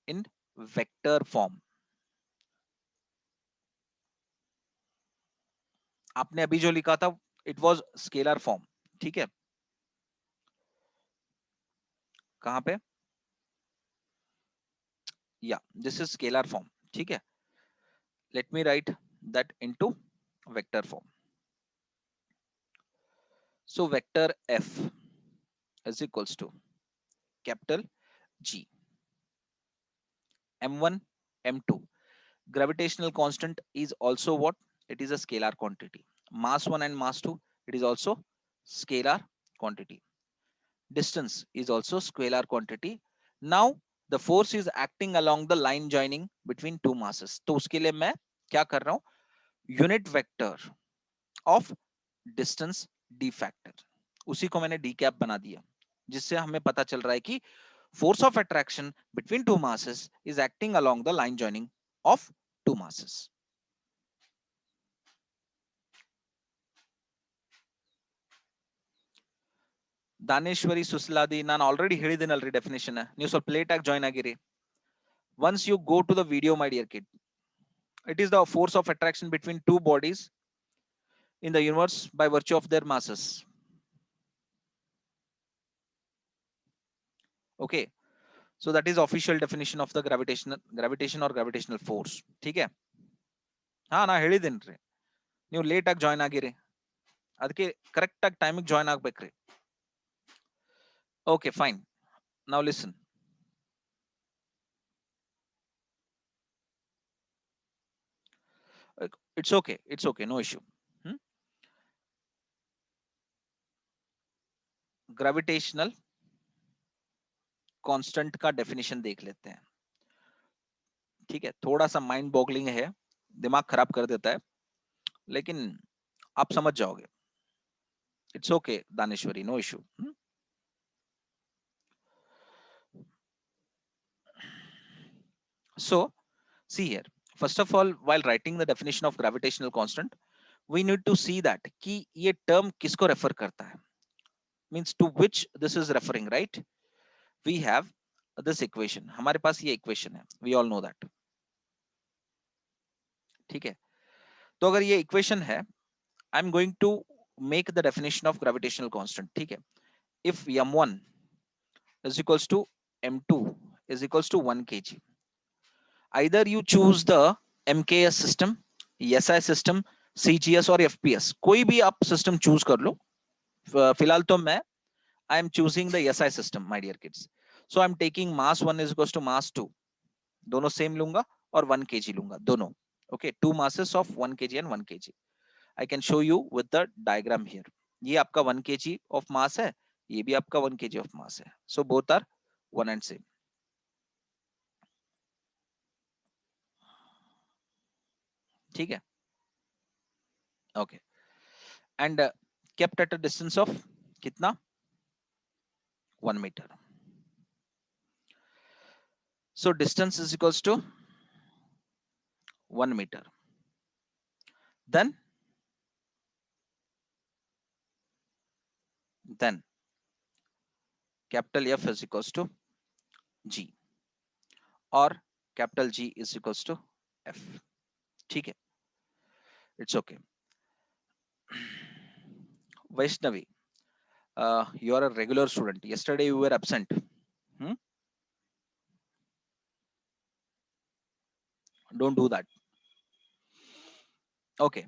S1: In vector form. आपने अभी जो लिखा था it was scalar form, ठीक है। कहां पे? या this is scalar form, ठीक है। Let me write that into vector form. So vector F is equals to capital G, m1, m2. Gravitational constant is also what? It is a scalar quantity. Mass 1 and mass 2, it is also scalar quantity. Distance is also scalar quantity. Now the force is acting along the line joining between two masses. तो उसके लिए मैं क्या कर रहा हूं? Unit vector of distance D factor, उसी को मैंने डी कैप बना दिया, जिससे हमें पता चल रहा है कि force of attraction between two masses is acting along the line joining of two masses. Daneshwari ಸುಸ್ಲಾದಿ, ನಾನು ಆಲ್ರೆಡಿ ಹೇಳಿದ್ದೀನಲ್ರಿ ಡೆಫಿನೇಷನ್, ನೀವು ಸ್ವಲ್ಪ ಲೇಟ್ ಆಗಿ ಜಾಯ್ನ್ ಆಗಿರಿ. Once you go to the video, my dear kid, it is the force of attraction between two bodies in the universe by virtue of their masses. Okay, So that is official definition of the gravitation or gravitational force. ठीक है? ಹಾ ನಾ ಹೇಳಿದೇನ್ರಿ, ನೀವು late ಆಗಿ join ಆಗಿರಿ, ಅದಕ್ಕೆ correct ಆಗಿ ಟೈಮಿಗೆ join ಆಗ್ಬೇಕ್ರಿ. Okay, fine. Now listen. It's okay. It's okay. No issue. Gravitational constant का डेफिनेशन देख लेते हैं. ठीक है, थोड़ा सा माइंड बॉगलिंग है, दिमाग खराब कर देता है, लेकिन आप समझ जाओगे. It's okay Daneshwari, no issue. So see here, first of all, while writing the definition of gravitational constant, we need to see that कि ये term किसको refer करता है, means to which this is referring, right? We have this equation, हमारे पास ये equation है, we all know that. ठीक है, तो अगर ये equation है, I'm going to make the definition of gravitational constant. ठीक है, if m1 is equals to m2 is equals to 1 kg, either you choose the mks system, SI system, CGS और FPS, कोई भी आप system choose कर लो. फिलहाल तो मैं I am choosing the SI system, my dear kids. So I'm taking mass 1 is equals to mass 2, दोनों same लूंगा और 1 kg लूंगा दोनों. Okay, two masses of 1 kg and 1 kg. I can show you with the diagram here. ये आपका 1 kg of mass है, ये भी आपका 1 kg of mass है. So both are one and same. ठीक है, okay, and kept at a distance of कितना, 1 meter. So distance is equals to 1 meter. Then capital F is equals to G or capital G is equals to F. ठीक है, it's okay. Vaishnavi, you are a regular student. Yesterday you were absent. Don't do that. Okay.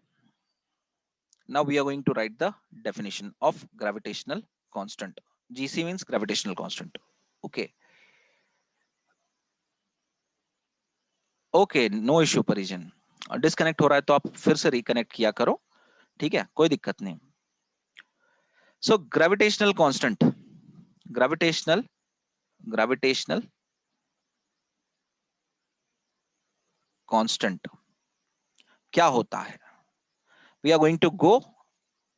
S1: Now we are going to write the definition of gravitational constant. GC means gravitational constant. Okay. Okay, no issue परिजन. Disconnect हो रहा है तो आप फिर से reconnect किया करो, ठीक है, कोई दिक्कत नहीं. So gravitational constant, gravitational constant क्या होता है? We are going to go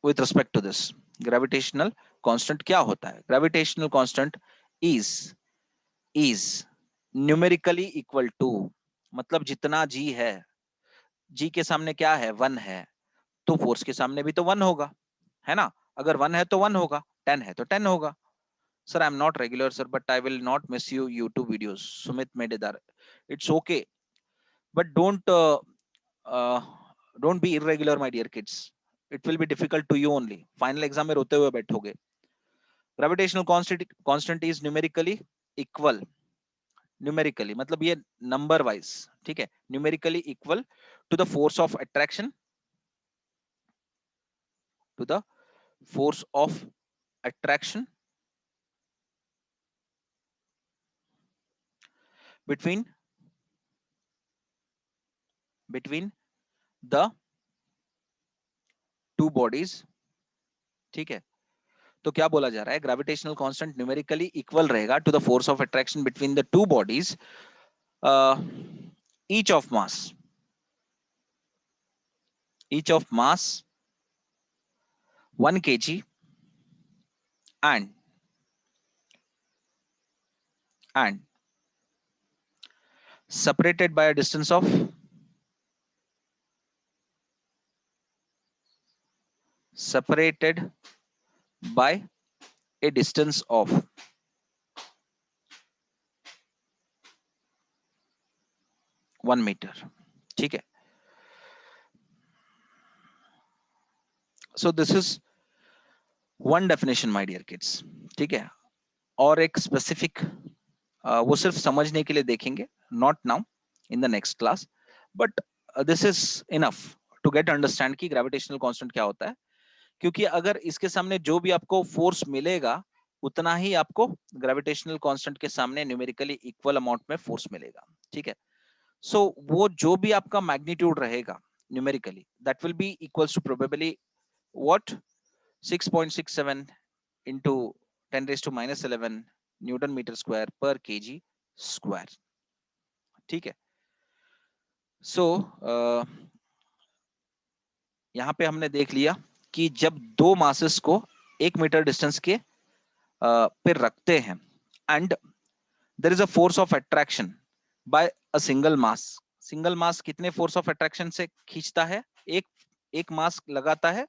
S1: with respect to this. Gravitational constant क्या होता है? Gravitational constant is numerically equal to, मतलब जितना G है, G के सामने क्या है, 1 है, तो फोर्स के सामने भी तो 1 होगा, है ना? अगर 1 है तो 1 होगा, 10 है तो 10 होगा. Sir, I'm not regular, sir, but I will not miss you YouTube videos. Sumit Medidar, it's okay, but uh, don't be irregular, my dear kids. It will be difficult to you only. Final exam में रोते हुए बैठोगे. Gravitational constant is numerically equal. Numerically मतलब ये number wise, ठीक है? Numerically equal to the force of attraction, to the force of attraction between the two bodies. ठीक है, तो क्या बोला जा रहा है, ग्रेविटेशनल कांस्टेंट न्यूमेरिकली इक्वल रहेगा to the force of attraction between the two bodies, each of mass 1 kg and separated by a distance of 1 meter. ठीक है, so this is one definition, my dear kids. ठीक है, और एक specific वो सिर्फ समझने के लिए देखेंगे, not now, in the next class, but this is enough to get understand कि ग्रेविटेशनल कांस्टेंट क्या होता है। क्योंकि अगर इसके सामने जो भी आपको फोर्स मिलेगा उतना ही आपको ग्रेविटेशनल कांस्टेंट के सामने न्यूमेरिकली इक्वल अमाउंट में फोर्स मिलेगा, ठीक है। सो वो जो भी आपका मैग्नीट्यूड रहेगा numerically, that will be equals to probably what 6.67 into 10 raised to minus 11 newton metre square per KG square, ठीक है। सो यहां पे हमने देख लिया कि जब दो मासेस को 1 मीटर डिस्टेंस के पे रखते हैं and there is a force of attraction by a single mass. Single mass कितने फोर्स ऑफ अट्रैक्शन से खींचता है? एक एक मास लगाता है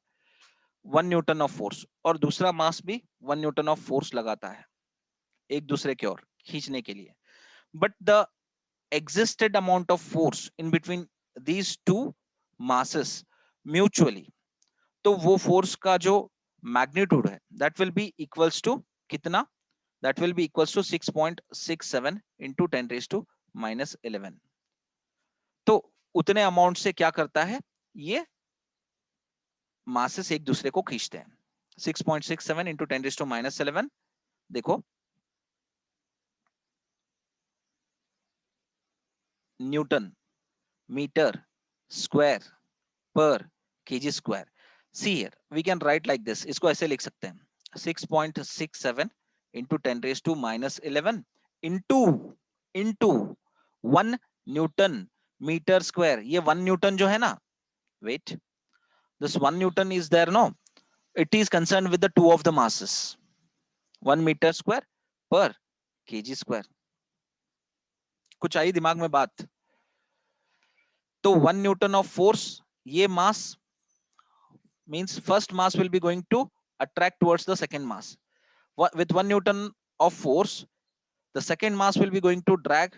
S1: 1 न्यूटन ऑफ फोर्स और दूसरा मास भी 1 न्यूटन ऑफ फोर्स लगाता है एक दूसरे की ओर खींचने के लिए। But the existed amount of force in between these two masses mutually, तो वो फोर्स का जो मैग्नीट्यूड है that will be equals to कितना? That will be equals to 6.67 into 10 raised to minus 11। तो उतने अमाउंट से क्या करता है? ये मासेस एक दूसरे को खींचते हैं। 6.67 into 10 raised to minus 11, देखो newton metre square per KG square. See here we can write like this, इसको ऐसे लिख सकते हैं 6.67 into 10 raised to minus 11 into 1 newton metre square. ये 1 न्यूटन जो है ना, wait, this 1 Newton is there, no? It is concerned with the two of the masses, 1 meter square per kg square। कुछ आई दिमाग में बात? तो 1 Newton of force, ये mass means first mass will be going to attract towards the second mass. With 1 Newton of force, the second mass will be going to drag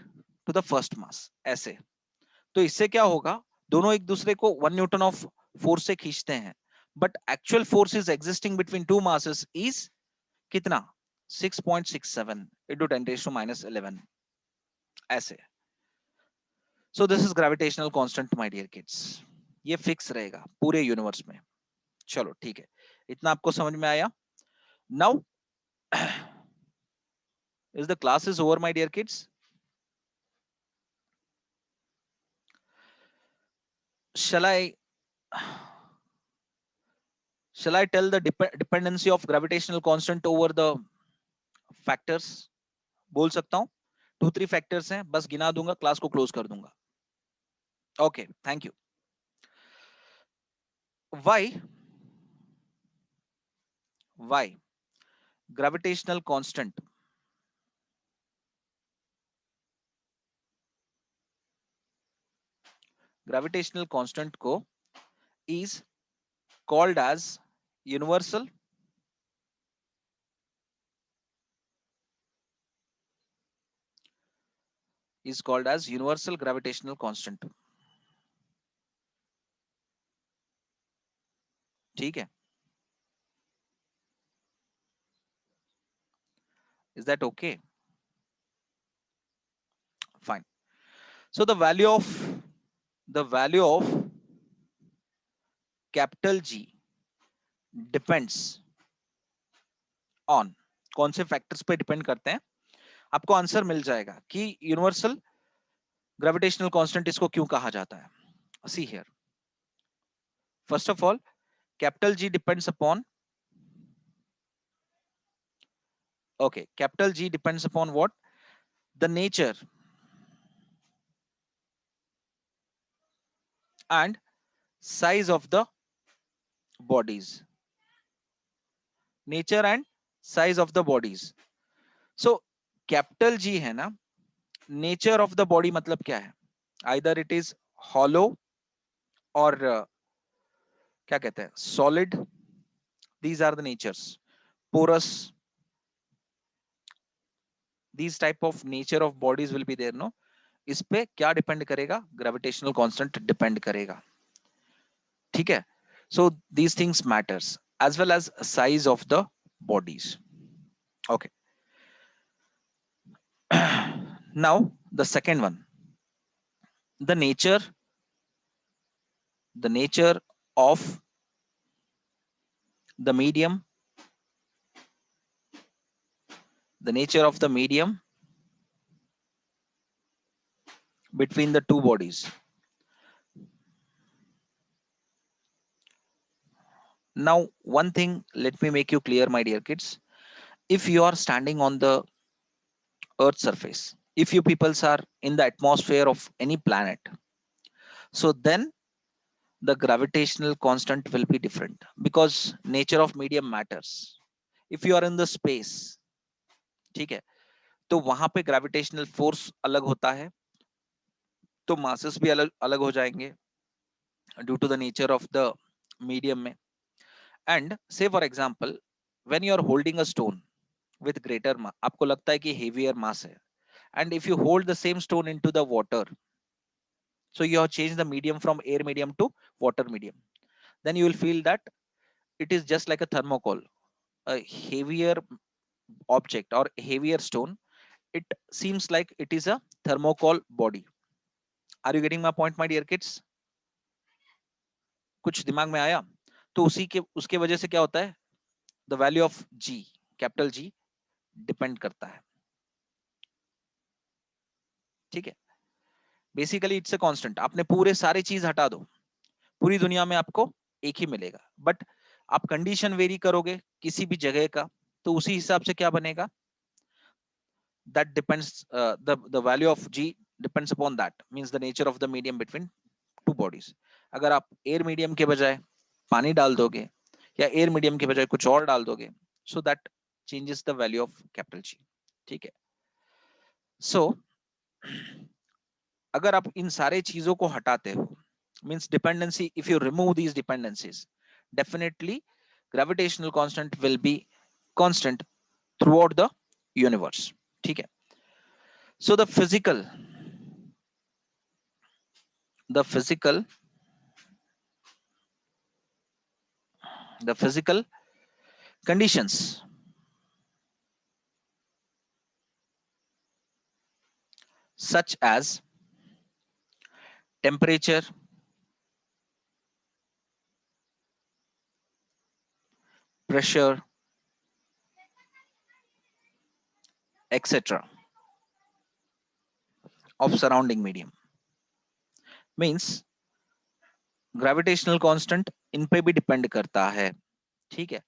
S1: to the first mass, ऐसे। तो इससे क्या होगा? दोनों एक दूसरे को 1 Newton of force से खींचते हैं, but actual force is existing between two masses is कितना? 6.67 into 10 raised to minus 11, ऐसे। So this is gravitational constant, my dear kids। ये फिक्स रहेगा पूरे यूनिवर्स में। चलो ठीक है, इतना आपको समझ में आया? Now is the class is over, my dear kids? Shall I tell the dependency of gravitational constant over the factors? बोल सकता हूं 2-3 फैक्टर्स हैं, बस गिना दूंगा, क्लास को क्लोज कर दूंगा। Okay, thank you. why gravitational constant को is called as universal gravitational constant, ठीक है? Is that okay? Fine. So the value of capital G depends on, कौन से फैक्टर्स पे डिपेंड करते हैं? आपको आंसर मिल जाएगा कि यूनिवर्सल ग्रेविटेशनल कांस्टेंट इसको क्यों कहा जाता है। See here, first of all, capital G depends upon, okay, capital G depends upon what? The nature and size of the bodies, nature and size of the bodies। So capital G है ना, nature of the body मतलब क्या है? Either it is hollow और क्या कहते हैं, solid, these are the natures, porous, these type of nature of bodies will be there, no? इस पे क्या डिपेंड करेगा? ग्रेविटेशनल कांस्टेंट डिपेंड करेगा, ठीक है? So these things matters as well as size of the bodies. Okay, Now the second one, the nature of the medium, the nature of the medium between the two bodies. Now, one thing, let me make you clear, my dear kids. If you are standing on the Earth's surface, if you peoples are in the atmosphere of any planet, so then the gravitational constant will be different because nature of medium matters. If you are in the space, ठीक है, तो वहां पे gravitational force अलग होता है, तो masses भी अलग अलग हो जाएंगे due to the nature of the medium में. And say for example, when you are holding a stone with greater mass, आपको लगता है कि हेवियर मास है, and if you hold the same stone into the water, so you have changed the medium from air medium to water medium, then you will feel that it is just like a thermocol, a heavier object or heavier stone. It seems like it is a thermocol body. Are you getting my point, my dear kids? कुछ दिमाग में आया? तो उसी के उसके वजह से क्या होता है, the value of G, capital G, depend करता है. ठीक है, बेसिकली इट्स अ कांस्टेंट. आपने पूरे सारे चीज हटा दो, पूरी दुनिया में आपको एक ही मिलेगा, बट आप कंडीशन वेरी करोगे किसी भी जगह का, तो उसी हिसाब से क्या बनेगा, that depends, the value of g depends upon that, means the nature of the medium between two bodies. अगर आप एयर मीडियम के बजाय पानी डाल दोगे या एयर मीडियम के बजाय कुछ और डाल दोगे, so that changes the value of capital G. ठीक है, so अगर आप इन सारे चीजों को हटाते हो, means dependency, if you remove these dependencies, definitely gravitational constant will be constant throughout the universe. ठीक है, so the physical the physical conditions such as temperature, pressure, etc. of surrounding medium, means gravitational constant इन पे भी depend करता है. ठीक है,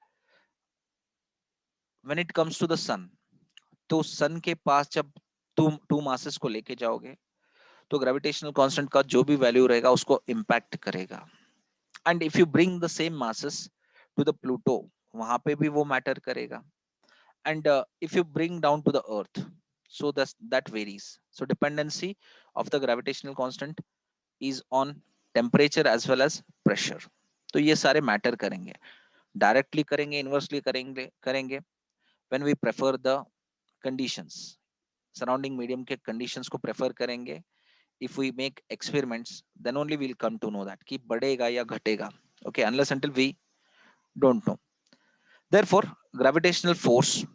S1: when it comes to the sun, तो सन के पास जब तुम टू मासेस को लेके जाओगे, तो ग्रेविटेशनल कांस्टेंट का जो भी वैल्यू रहेगा उसको इम्पैक्ट करेगा. And if you bring the same masses to the Pluto, वहां पे भी वो मैटर करेगा. And if you bring down to the earth, so that varies. So dependency of the gravitational constant is on temperature as well as pressure. तो ये सारे matter करेंगे, directly करेंगे, इनवर्सली करेंगे when we prefer the conditions, surrounding medium के conditions को prefer करेंगे. If we make experiments, then only we'll come to know that कि बढ़ेगा या घटेगा. Okay, unless until we don't know. Therefore gravitational force,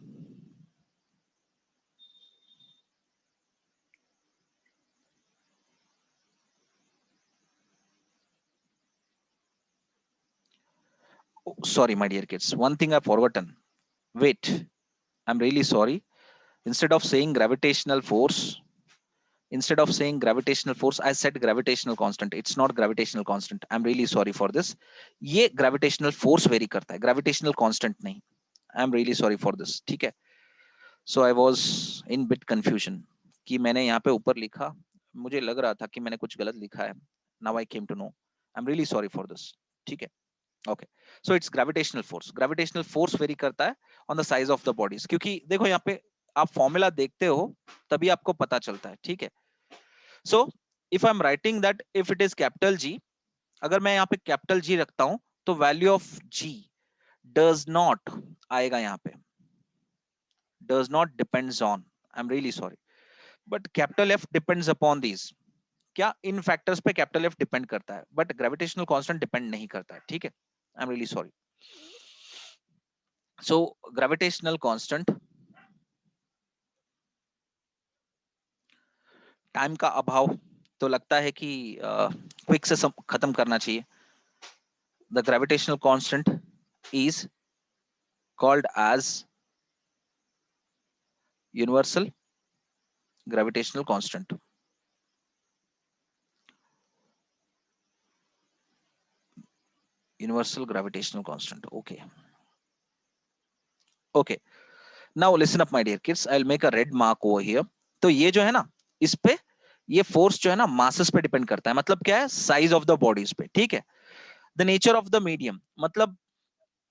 S1: oh, sorry my dear kids, one thing I've forgotten. Wait, I'm really sorry. Instead of saying gravitational force, I said gravitational constant. It's not gravitational constant. I'm really sorry for this. ये gravitational force vary करता है, gravitational constant नहीं. I'm really sorry for this. ठीक है, so I was in bit confusion कि मैंने यहाँ पे ऊपर लिखा, मुझे लग रहा था कि मैंने कुछ गलत लिखा है. Now I came to know. I'm really sorry for this. ठीक है, okay. So it's gravitational force. Gravitational force vary करता है on the size of the bodies, क्योंकि देखो यहाँ पे आप फॉर्मूला देखते हो तभी आपको पता चलता है. ठीक है, so if I'm writing that if it is capital G, अगर मैं यहाँ पे कैपिटल जी रखता हूं तो value of G does not आएगा यहाँ पे, does not depends on. I am really sorry, but capital F depends upon these. क्या इन फैक्टर्स पे कैपिटल एफ डिपेंड करता है, बट ग्रेविटेशनल कांस्टेंट डिपेंड नहीं करता है. ठीक है, आई am really sorry. So gravitational constant time का अभाव, तो लगता है कि क्विक से खत्म करना चाहिए. The gravitational constant is called as universal gravitational constant. Universal gravitational constant. Okay okay. Now listen up my dear kids, I will make a red mark over here. तो ये जो है ना, इस पे ये फोर्स जो है ना मासेस पे डिपेंड करता है. मतलब क्या है, साइज ऑफ द बॉडीज पे. ठीक है. The nature of the medium, मतलब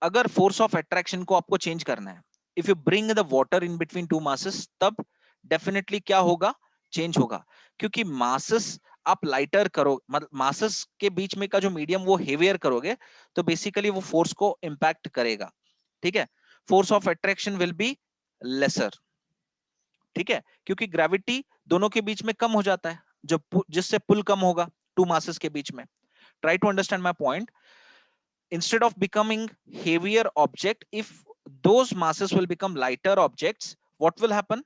S1: अगर फोर्स ऑफ अट्रैक्शन को आपको चेंज करना है, if you bring the water in between two masses, तब डेफिनेटली क्या होगा, चेंज होगा. क्योंकि मासेस आप लाइटर करो, मतलब मासेस के बीच में का जो मीडियम वो हेवियर करोगे, तो बेसिकली वो फोर्स को इंपैक्ट करेगा. ठीक है. Force of attraction will be lesser. ठीक है. क्योंकि ग्रेविटी दोनों के बीच में कम हो जाता है, जो जिससे पुल कम होगा टू मासेस के बीच में. Try to understand my point. Instead of becoming heavier object, if those masses will become lighter objects, what will happen,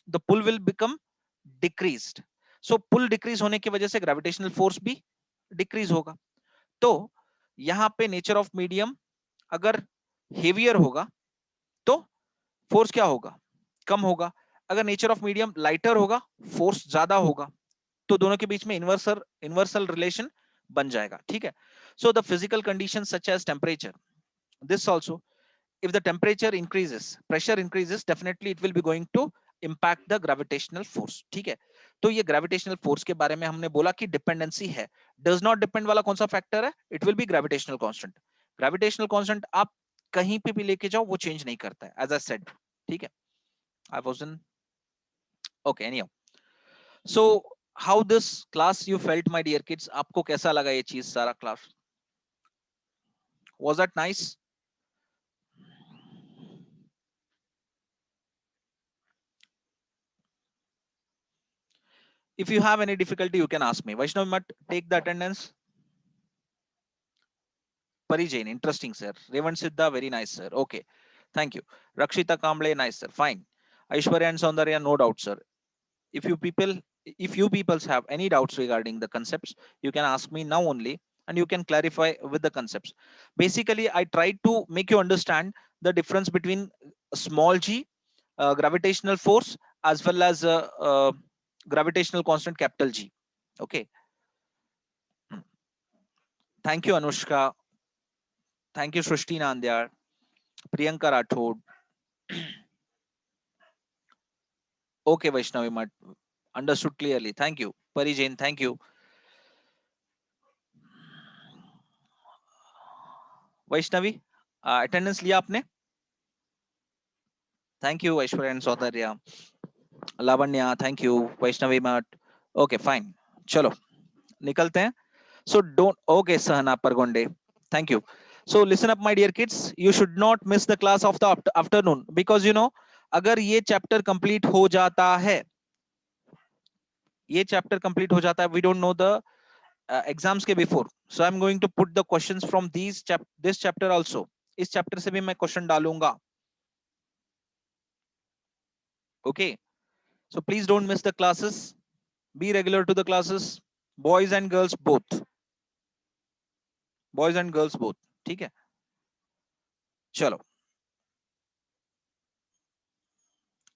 S1: the pull will become decreased. So pull decrease होने की वजह से gravitational force भी decrease होगा. तो यहां पे nature of medium अगर heavier होगा तो force क्या होगा, कम होगा. अगर nature of medium lighter होगा, force ज्यादा होगा. तो दोनों के बीच में इनवर्सल रिलेशन बन जाएगा. ठीक है. So the physical condition such as temperature, this also, if the temperature increases, pressure increases, definitely it will be going to impact the gravitational force. ठीक है. तो ये gravitational force के बारे में हमने बोला कि डिपेंडेंसी है. does not depend वाला कौन सा फैक्टर है, it will be gravitational constant. gravitational constant आप कहीं पे भी लेके जाओ वो चेंज नहीं करता है, as I said. ठीक है. I wasn't okay anyhow. So how this class you felt my dear kids, आपको कैसा लगा ये चीज सारा class, was that nice? If you have any difficulty, you can ask me. Vaishnav Mat, take the attendance. Parijain, interesting, sir. Revan Siddha, very nice, sir. Okay, thank you. Rakshita Kamble, nice, sir. Fine. Aishwarya and Saundarya, no doubt, sir. If you people, if you peoples have any doubts regarding the concepts, you can ask me now only, and you can clarify with the concepts. Basically, I tried to make you understand the difference between small g, gravitational force, as well as gravitational constant capital G. Okay. Thank you, Anushka. Thank you, Shrishti Nandyar, Priyanka Rathod. Okay, Vaishnavi Mat. Understood clearly. Thank you. Pari Jain, thank you. Vaishnavi, attendance लिया आपने? Thank you, Aishwarya and Saundarya. Lavanya, thank you. Vaishnavi Mat. Okay, fine. चलो, निकलते हैं. So don't, okay, Sahana Pargonde. Thank you. So listen up, my dear kids. You should not miss the class of the afternoon, because you know, अगर ये chapter complete हो जाता है, ये chapter complete हो जाता है, we don't know the exams के before. So I am going to put the questions from this chapter also. इस चैप्टर से भी मैं क्वेश्चन डालूंगा. Okay. So please don't miss the classes. Be regular to the classes. Boys and girls both. Boys and girls both. ठीक है. चलो,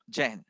S1: जय हिंद.